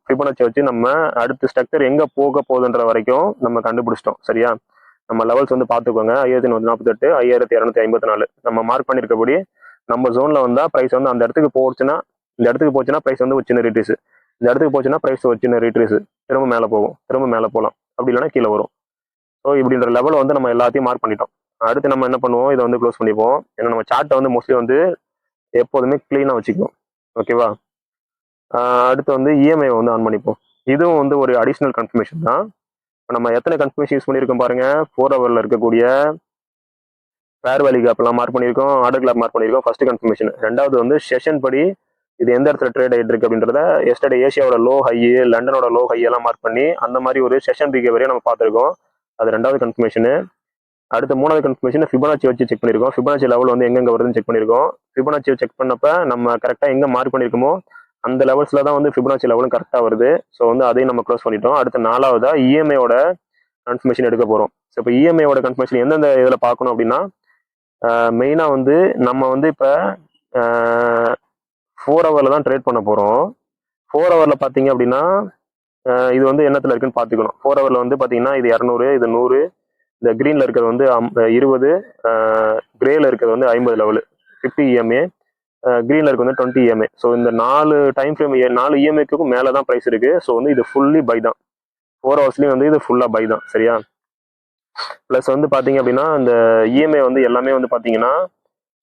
ஃபிபனாச்சி வச்சு நம்ம அடுத்த ஸ்ட்ரக்சர் எங்கே போக போகுதுன்ற வரைக்கும் நம்ம கண்டுபிடிச்சிட்டோம். சரியா? நம்ம லெவல்ஸ் வந்து பார்த்துக்கோங்க. 5148, 5254 நம்ம மார்க் பண்ணியிருக்கபடி நம்ம ஜோனில் வந்தால் ப்ரைஸ் வந்து அந்த இடத்துக்கு போச்சுன்னா, இந்த இடத்துக்கு போச்சுன்னா ப்ரைஸ் வந்து ஒரு சின்ன ரீட்ரேஸ், இந்த இடத்துக்கு போச்சுன்னா ப்ரைஸ் ஒரு சின்ன ரீட்ரேஸ், திரும்ப மேலே போகும், திரும்ப மேலே போகலாம், அப்படி இல்லைன்னா கீழே வரும். ஸோ இப்படின்ற லெவல் வந்து நம்ம எல்லாத்தையும் மார்க் பண்ணிட்டோம். அடுத்து நம்ம என்ன பண்ணுவோம்? இதை வந்து க்ளோஸ் பண்ணிப்போம். ஏன்னா நம்ம சார்ட்டை வந்து மோஸ்ட்லி வந்து எப்போதுமே க்ளீனாக வச்சுக்குவோம். ஓகேவா? அடுத்து வந்து இஎம்ஐ வந்து ஆன் பண்ணிப்போம். இதுவும் வந்து ஒரு அடிஷ்னல் கன்ஃபர்மேஷன் தான். நம்ம எத்தனை கன்ஃபர்மேஷன் யூஸ் பண்ணியிருக்கோம் பாருங்க. 4 ஹவரில் இருக்கக்கூடிய ஃபேர் வேல்யூ கேப்லாம் மார்க் பண்ணியிருக்கோம், ஆர்டர் கிளாப் மார்க் பண்ணியிருக்கோம். First confirmation. ரெண்டாவது வந்து செஷன் படி இது எந்த இடத்துல ட்ரேட் ஆகிட்டு இருக்கு அப்படின்றத எஸ்டர்டே ஏஷியாவோட லோ ஹை, லண்டனோட லோ ஹை எல்லாம் மார்க் பண்ணி அந்த மாதிரி ஒரு செஷன் பிஹேவியரை நம்ம பார்த்துருக்கோம். அது ரெண்டாவது கன்ஃபர்மேஷனு. அடுத்து மூணாவது கன்ஃபர்மேஷன் ஃபிபனாச்சி வச்சு செக் பண்ணியிருக்கோம். ஃபிபனாச்சி லெவல் வந்து எங்கெங்க வருதுன்னு செக் பண்ணியிருக்கோம். ஃபிபனாச்சி செக் பண்ணப்ப நம்ம கரெக்டாக எங்கே மார்க் பண்ணியிருக்கோமோ அந்த லெவல்ஸில் தான் வந்து ஃபிபனாச்சி லெவலும் கரெக்டாக வருது. ஸோ வந்து அதையும் நம்ம க்ளோஸ் பண்ணிட்டோம். அடுத்து நாலாவதா இஎம்ஐயோட கன்ஃபர்மேஷன் எடுக்க போகிறோம். ஸோ இப்போ இஎம்ஐயோட கன்ஃபர்மேஷன் எந்தெந்த இதில் பார்க்கணும் அப்படின்னா மெயினாக வந்து நம்ம வந்து இப்போ 4 ஹவரில் தான் ட்ரேட் பண்ண போகிறோம். 4 ஹவரில் பார்த்தீங்க அப்படின்னா இது வந்து என்னத்தில் இருக்குன்னு பார்த்துக்கணும். 4 ஹவரில் வந்து பார்த்தீங்கன்னா இது 200, இது 100, இந்த க்ரீனில் இருக்கிறது வந்து 20, கிரேல இருக்கிறது வந்து 50 லெவலு 50 இஎம்ஏ, க்ரீனில் இருக்கிறது வந்து 20 இஎம்ஏ. ஸோ இந்த 4 டைம் ஃப்ரேம் 4 இஎம்ஏக்கும் மேலே தான் ப்ரைஸ் இருக்குது. ஸோ வந்து இது ஃபுல்லி பை தான். 4 ஹவர்ஸ்லேயும் வந்து இது ஃபுல்லாக பை தான். சரியா? ப்ளஸ் வந்து பார்த்தீங்க அப்படின்னா இந்த இஎம்ஐ வந்து எல்லாமே வந்து பார்த்தீங்கன்னா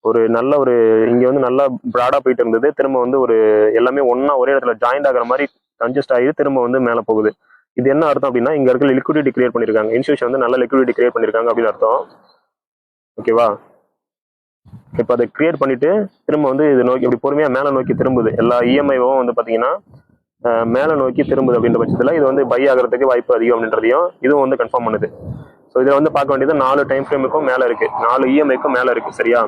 ஒரு நல்ல ஒரு இங்கே வந்து நல்லா ப்ராடாக போயிட்டு இருந்தது. திரும்ப வந்து ஒரு எல்லாமே ஒன்றா ஒரே இடத்துல ஜாயிண்ட் ஆகிற மாதிரி கன்ஜஸ்ட் ஆகி திரும்ப வந்து மேலே போகுது. இது என்ன அர்த்தம் அப்படின்னா இங்கே இருக்க லிக்விடிட்டி கிரியேட் பண்ணியிருக்காங்க. இன்ஸ்டியூஷன் வந்து நல்ல லிக்விடிட்டி கிரியேட் பண்ணியிருக்காங்க அப்படின்னு அர்த்தம். ஓகேவா? இப்போ அதை கிரியேட் பண்ணிட்டு திரும்ப வந்து இது நோக்கி இப்படி பொறுமையாக மேலே நோக்கி திரும்புது. எல்லா இஎம்ஐவும் வந்து பார்த்தீங்கன்னா மேலே நோக்கி திரும்புது. அப்படின்ற பட்சத்தில் இது வந்து பை ஆகிறதுக்கு வாய்ப்பு அதிகம் அப்படின்றதையும் இதுவும் வந்து கன்ஃபார்ம் பண்ணுது. ஸோ இதில் வந்து பார்க்க வேண்டியது 4 டைம் ஃப்ரேமுக்கும் மேலே இருக்கு, 4 இஎம்ஐக்கும் மேலே இருக்கு. சரியா?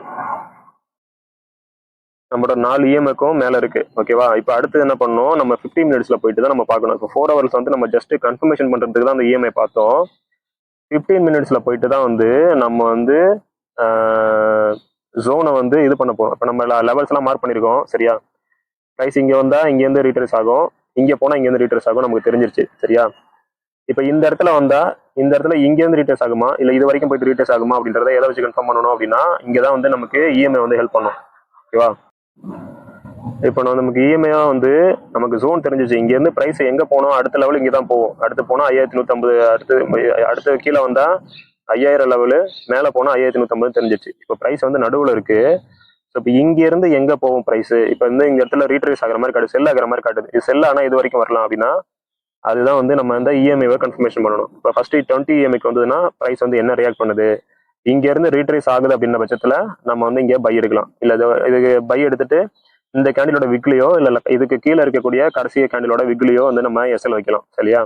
நம்மளோட 4 இஎம்ஐக்கும் மேலே இருக்கு. ஓகேவா? இப்போ அடுத்து என்ன பண்ணணும்? நம்ம 15 மினிட்ஸில் போயிட்டு தான் நம்ம பார்க்கணும். இப்போ 4 ஹவர்ஸ் வந்து நம்ம ஜஸ்ட் கன்ஃபர்மேஷன் பண்ணுறதுக்கு தான் அந்த இஎம்ஐ பார்த்தோம். 15 மினிட்ஸில் போயிட்டு தான் வந்து நம்ம வந்து ஜோனை வந்து இது பண்ண போகிறோம். இப்போ நம்ம லெவல்ஸ்லாம் மார்க் பண்ணியிருக்கோம். சரியா? ப்ரைஸ் இங்கே வந்தால் இங்கேருந்து ரீட்ரேஸ் ஆகும், இங்கே போனால் இங்கேருந்து ரீட்ரேஸ் ஆகும், நமக்கு தெரிஞ்சிருச்சு. சரியா? இப்போ இந்த இடத்துல வந்தால் இந்த இடத்துல இங்கேருந்து ரீட்ரேஸ் ஆகுமா இல்லை இது வரைக்கும் போயிட்டு ரீட்ரேஸ் ஆகுமா அப்படின்றத எதை வச்சு கன்ஃபார்ம் பண்ணணும் அப்படின்னா இங்கே தான் வந்து நமக்கு இஎம்ஐ வந்து ஹெல்ப் பண்ணும். ஓகேவா? இப்போ நமக்கு இஎம்ஐயா வந்து நமக்கு ஜோன் தெரிஞ்சிச்சு. இங்கேருந்து ப்ரைஸ் எங்கே போனோம், அடுத்த லெவல் இங்கே தான் போவோம். அடுத்து போனால் 5150, அடுத்து கீழே வந்தால் 5000 லெவலு, மேலே போனால் 5150 தெரிஞ்சிச்சு. இப்போ ப்ரைஸ் வந்து நடுவில் இருக்கு. ஸோ இப்போ இங்கேருந்து எங்கே போகும் ப்ரைஸ்? இப்போ வந்து இந்த இடத்துல ரீட்ரேஸ் ஆகிற மாதிரி காட்டுது, செல் ஆகிற மாதிரி காட்டுது. இது செல் ஆனால் இது வரைக்கும் வரலாம் அப்படின்னா அதுதான் வந்து நம்ம வந்து இஎம்ஐவை கன்ஃபர்மேஷன் பண்ணணும். இப்போ ஃபர்ஸ்ட் 20 இஎம்ஐக்கு வந்ததுன்னா ப்ரைஸ் வந்து என்ன ரியாக்ட் பண்ணுது, இங்கேருந்து ரீட்ரேஸ் ஆகுது அப்படின்ற பட்சத்தில் நம்ம வந்து இங்கே பை எடுக்கலாம். இல்லை இதுக்கு பை எடுத்துட்டு இந்த கேண்டிலோட விக்லியோ இல்லை இதுக்கு கீழே இருக்கக்கூடிய கடைசி கேண்டிலோட விக்லியோ வந்து நம்ம எஸ்எல் வைக்கலாம். சரியா?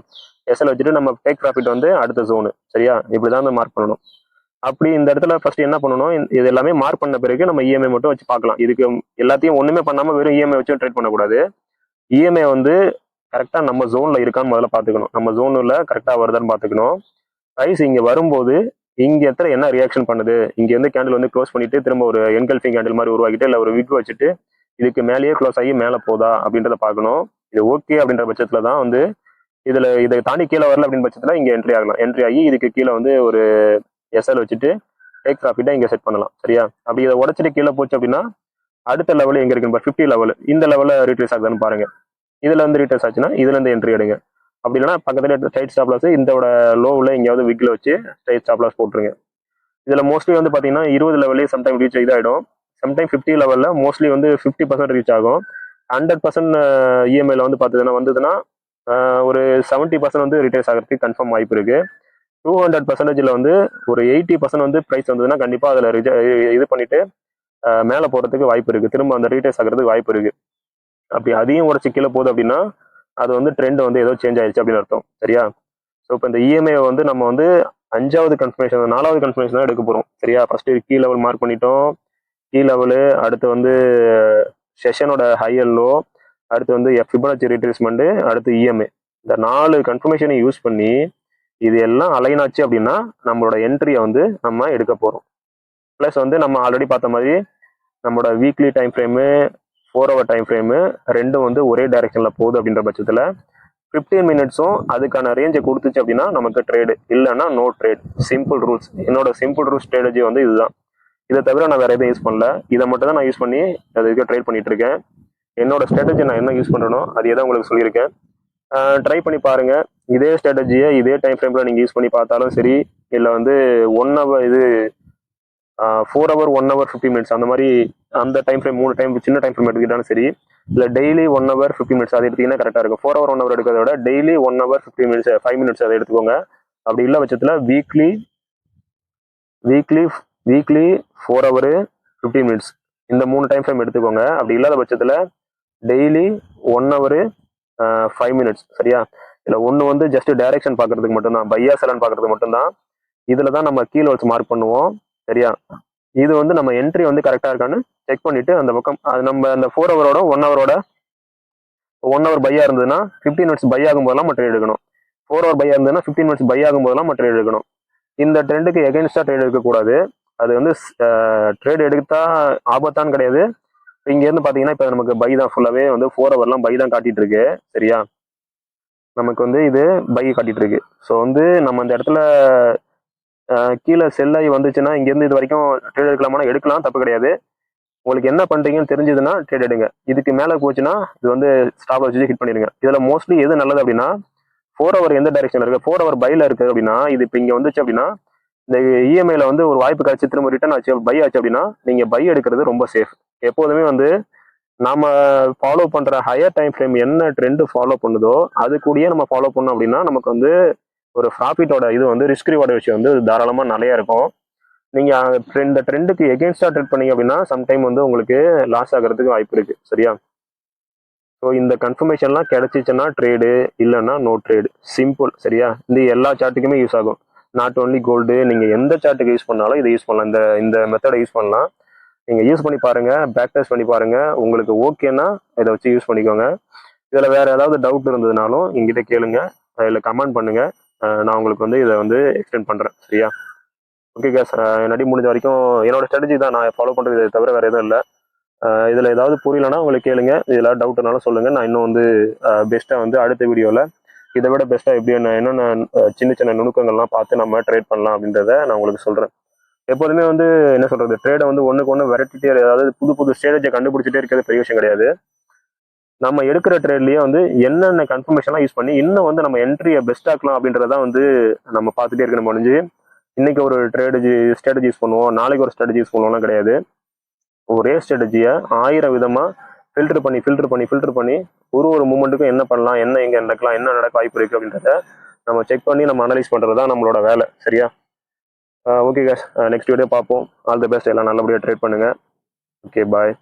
எஸ்எல் வச்சுட்டு நம்ம டேக் ப்ராஃபிட் வந்து அடுத்த ஜோனு. சரியா? இப்படிதான் வந்து மார்க் பண்ணணும். அப்படி இந்த இடத்துல ஃபர்ஸ்ட் என்ன பண்ணணும், இது எல்லாமே மார்க் பண்ண பிறகு நம்ம இஎம்ஐ மட்டும் வச்சு பார்க்கலாம். இதுக்கு எல்லாத்தையும் ஒண்ணுமே பண்ணாம வெறும் இஎம்ஐ வச்சு ட்ரேட் பண்ணக்கூடாது. இஎம்ஐ வந்து கரெக்டா நம்ம ஜோன்ல இருக்கான்னு முதல்ல பாத்துக்கணும். நம்ம ஜோன்ல கரெக்டா வருதான்னு பாத்துக்கணும். பிரைஸ் இங்க வரும்போது இங்க எத்தனை என்ன ரியாக்ஷன் பண்ணுது, இங்க இருந்து கேண்டில் வந்து க்ளோஸ் பண்ணிட்டு திரும்ப ஒரு என்கல்ஃபிங் கேண்டில் மாதிரி உருவாக்கிட்டு இல்ல ஒரு விக் வச்சுட்டு இதுக்கு மேலேயே க்ளோஸ் ஆகி மேல போதா அப்படின்றத பார்க்கணும். இது ஓகே அப்படின்ற பட்சத்துல தான் வந்து இதை தாண்டி கீழே வரல அப்படின்னு பட்சத்துல இங்க என்ட்ரி ஆகலாம். என்ட்ரி ஆகி இதுக்கு கீழே வந்து ஒரு எஸ்எல் வச்சுட்டு டேக் ப்ராஃபிட்டை இங்க செட் பண்ணலாம். சரியா? அப்படி இதை உடச்சிட்டு கீழே போச்சு அப்படின்னா அடுத்த லெவல் எங்க இருக்கு 50 லெவல், இந்த லெவலில் ரீட்ரேஸ் ஆகுதுன்னு பாருங்க. இதுல இருந்து ரீட்ரேஸ் ஆச்சுன்னா இதுல இருந்து என்ட்ரி எடுங்க. அப்படி இல்லைன்னா பக்கத்துல ஸ்ட்ரைட் ஸ்டாப் லாஸ் இதோட லோவில் எங்கேயாவது விக்ல வச்சு ஸ்ட்ரைட் ஸ்டாப் லாஸ் போட்டுருங்க. இதுல மோஸ்ட்லி வந்து பாத்தீங்கன்னா 20 லெவலே சம்டைம் ரீச் இதாயிடும். சம்டைம் 50 லெவல்ல மோஸ்ட்லி வந்து 50% ரீச் ஆகும். 100% இஎம்ஐல வந்து வந்ததுன்னா ஒரு 70% வந்து ரிட்ரேஸ் ஆகிறதுக்கு கன்ஃபார்ம் வாய்ப்பு இருக்கு. 200%ல வந்து ஒரு 80% வந்து ப்ரைஸ் வந்ததுன்னா கண்டிப்பா அதுல இது பண்ணிட்டு மேல போறதுக்கு வாய்ப்பு இருக்கு. திரும்ப அந்த ரீட்ரேஸ் ஆகிறதுக்கு வாய்ப்பு இருக்கு. அப்படி அதையும் உடச்சு கீழே போகுது அப்படின்னா அது வந்து ட்ரெண்ட் வந்து ஏதோ சேஞ்ச் ஆயிடுச்சு அப்படின்னு அர்த்தம். சரியா? ஸோ இப்போ இந்த இஎம்ஐ வந்து நம்ம வந்து 5வது கன்ஃபர்மேஷன் 4வது கன்ஃபர்மேஷன் தான் எடுக்க போறோம். சரியா? ஃபர்ஸ்ட் கீ லெவல் மார்க் பண்ணிட்டோம். கீ லெவலு, அடுத்து வந்து செஷனோட ஹை லோ, அடுத்து வந்து ஃபிபனாச்சி ரீட்ரேஸ்மெண்ட், அடுத்து இஎம்ஐ. இந்த 4 கன்ஃபர்மேஷனை யூஸ் பண்ணி இது எல்லாம் அலைன் ஆச்சு அப்படின்னா நம்மளோட என்ட்ரியை வந்து நம்ம எடுக்க போறோம். ப்ளஸ் வந்து நம்ம ஆல்ரெடி பார்த்த மாதிரி நம்மளோட weekly time frame 4 hour time frame ரெண்டும் வந்து ஒரே டைரக்ஷன்ல போகுது அப்படின்ற பட்சத்துல 15 மினிட்ஸும் அதுக்கான ரேஞ்சை கொடுத்துச்சு அப்படின்னா நமக்கு ட்ரேடு, இல்லைன்னா நோ ட்ரேட். Simple rules. என்னோட சிம்பிள் ரூல்ஸ் ஸ்ட்ராட்டஜி வந்து இதுதான். இதை தவிர நான் வேற எதுவும் யூஸ் பண்ணல. இதை மட்டும் தான் நான் யூஸ் பண்ணி அதுக்கு ட்ரேட் பண்ணிட்டு இருக்கேன். என்னோட ஸ்ட்ராட்டஜி நான் என்ன யூஸ் பண்றேனோ அது எதாவது உங்களுக்கு சொல்லியிருக்கேன். ட்ரை பண்ணி பாருங்க. இதே ஸ்ட்ராட்டஜியை இதே டைம் ஃப்ரேம்ல நீங்க யூஸ் பண்ணி பார்த்தாலும் சரி, இல்லை வந்து 1 hour இது 4 hour 1 hour 50 minutes அந்த மாதிரி அந்த டைம் ஃப்ரேம் 3 டைம் சின்ன டைம் ஃப்ரேம் எடுத்துக்கிட்டாலும் சரி, இல்லை டெய்லி 1 hour 50 minutes அதை எடுத்தீங்கன்னா கரெக்டாக இருக்கும். 4 hour 1 hour எடுக்கிறத விட டெய்லி 1 hour 50 minutes 5 minutes அதை எடுத்துக்கோங்க. அப்படி இல்லை பட்சத்தில் வீக்லி 4 hour 15 minutes இந்த 3 டைம் ஃப்ரேம் எடுத்துக்கோங்க. அப்படி இல்லாத பட்சத்தில் டெய்லி 1 hour 5 minutes. சரியா? இல்லை ஒன்று வந்து ஜஸ்ட் டைரக்ஷன் பார்க்கறதுக்கு மட்டும்தான், பையா செலான்னு பார்க்கறதுக்கு மட்டும்தான். இதில் தான் நம்ம கீழே வச்சு மார்க் பண்ணுவோம். சரியா? இது வந்து நம்ம என்ட்ரி வந்து கரெக்டா இருக்கான்னு செக் பண்ணிட்டு அந்த பக்கம் அது நம்ம அந்த 4 hour 1 hour பையா இருந்ததுன்னா 15 minutes பை ஆகும் போதெல்லாம் மட்டும் எடுக்கணும். 4 hour பையா இருந்ததுன்னா 15 minutes பை ஆகும் போதெல்லாம் மட்டும் எடுக்கணும். இந்த ட்ரெண்டுக்கு எகென்ஸ்டா ட்ரேட் எடுக்கக்கூடாது. அது வந்து ட்ரேட் எடுத்தா ஆபத்தான்னு கிடையாது. இங்க இருந்து பாத்தீங்கன்னா இப்ப நமக்கு பை தான் ஃபுல்லாவே வந்து 4 hourலாம் பை தான் காட்டிட்டு இருக்கு. சரியா? நமக்கு வந்து இது பை காட்டிட்டு இருக்கு. ஸோ வந்து நம்ம இந்த இடத்துல கீழே செல் ஆகி வந்துச்சுன்னா இங்கேருந்து இது வரைக்கும் ட்ரேட் எடுக்கலாமா, எடுக்கலாம், தப்பு கிடையாது. உங்களுக்கு என்ன பண்றீங்கன்னு தெரிஞ்சதுன்னா ட்ரேட் எடுங்க. இதுக்கு மேலே போச்சுன்னா இது வந்து ஸ்டாப் வச்சு ஹிட் பண்ணிடுங்க. இதுல மோஸ்ட்லி எது நல்லது அப்படின்னா 4 hour எந்த டைரக்ஷன்ல இருக்கு, 4 hour பைல இருக்கு அப்படின்னா இது இப்போ இங்க வந்துச்சு அப்படின்னா இந்த இஎம்ஐல வந்து ஒரு வாய்ப்பு கிடைச்சி திரும்ப ரிட்டர்ன் ஆச்சு பை ஆச்சு அப்படின்னா நீங்க பை எடுக்கிறது ரொம்ப சேஃப். எப்போதுமே வந்து நாம ஃபாலோ பண்ற ஹையர் டைம் ஃப்ரேம் என்ன ட்ரெண்ட் ஃபாலோ பண்ணுதோ அது கூடயே நம்ம ஃபாலோ பண்ணோம் அப்படின்னா நமக்கு வந்து ஒரு ப்ராஃபிட்டோட இது வந்து ரிஸ்க் ரிவார்டு விஷயம் வந்து தாராளமா நிறைய இருக்கும். நீங்க இந்த ட்ரெண்டுக்கு எகென்ஸ்டா ட்ரேட் பண்ணீங்க அப்படின்னா சம்டைம் வந்து உங்களுக்கு லாஸ் ஆகிறதுக்கு வாய்ப்பு இருக்கு. சரியா? ஸோ இந்த கன்ஃபர்மேஷன்லாம் கிடைச்சிச்சுன்னா ட்ரேடு, இல்லைன்னா நோ ட்ரேடு. சிம்பிள். சரியா? இந்த எல்லா சார்ட்டுக்குமே யூஸ் ஆகும். நாட் ஓன்லி கோல்டு, நீங்க எந்த சார்ட்டுக்கு யூஸ் பண்ணாலும் இதை யூஸ் பண்ணலாம். இந்த மெத்தடை யூஸ் பண்ணலாம். நீங்க யூஸ் பண்ணி பாருங்க, பேக் டெஸ்ட் பண்ணி பாருங்க. உங்களுக்கு ஓகேன்னா இதை வச்சு யூஸ் பண்ணிக்கோங்க. இதுல வேற ஏதாவது டவுட் இருந்ததுனாலும் எங்கிட்ட கேளுங்க, அதில் கமெண்ட் பண்ணுங்க. நான் உங்களுக்கு வந்து இதை வந்து எக்ஸ்டெண்ட் பண்றேன். சரியா? ஓகே கேஸ், என்னடி முடிஞ்ச வரைக்கும் என்னோட ஸ்ட்ராட்டஜி தான் நான் ஃபாலோ பண்றது, இதை தவிர வேற எதுவும் இல்லை. இதுல ஏதாவது புரியலன்னா உங்களுக்கு கேளுங்க, இதுல டவுட்னாலும் சொல்லுங்க. நான் இன்னும் வந்து பெஸ்ட்டா வந்து அடுத்த வீடியோல இதை விட பெஸ்ட்டா எப்படி என்னென்ன சின்ன சின்ன நுணுக்கங்கள்லாம் பார்த்து நம்ம ட்ரேட் பண்ணலாம் அப்படின்றத நான் உங்களுக்கு சொல்றேன். எப்போதுமே வந்து என்ன சொல்றது, ட்ரேடை வந்து ஒண்ணுக்கு ஒன்று வெரைட்டிட்டே, அதாவது புது புது ஸ்ட்ராட்டஜியை கண்டுபிடிச்சிட்டே இருக்கிறது பெரிய விஷயம் கிடையாது. நம்ம எடுக்கிற ட்ரேட்லயே வந்து என்னென்ன கன்ஃபர்மேஷன்லாம் யூஸ் பண்ணி இன்னும் வந்து நம்ம என்ட்ரியை பெஸ்ட் ஆக்கலாம் அப்படின்றதான் வந்து நம்ம பார்த்துட்டே இருக்கணும். முடிஞ்சு இன்னைக்கு ஒரு ஸ்ட்ராட்டஜி யூஸ் பண்ணுவோம், நாளைக்கு ஒரு ஸ்ட்ராட்டஜி யூஸ் பண்ணுவோம்லாம் கிடையாது. ஒரே ஸ்ட்ராட்டஜியை 1000 விதமா ஃபில்டர் பண்ணி ஒரு மூமெண்ட்டுக்கும் என்ன பண்ணலாம், என்ன எங்க நடக்கலாம், என்ன நடக்க வாய்ப்பு இருக்கு அப்படின்றத நம்ம செக் பண்ணி நம்ம அனலைஸ் பண்றது தான் நம்மளோட வேலை. சரியா? ஓகே கேஸ், நெக்ஸ்ட் வீடியோ பார்ப்போம். All the best. எல்லாம் நல்லபடியாக ட்ரேட் பண்ணுங்க. ஓகே, பாய்.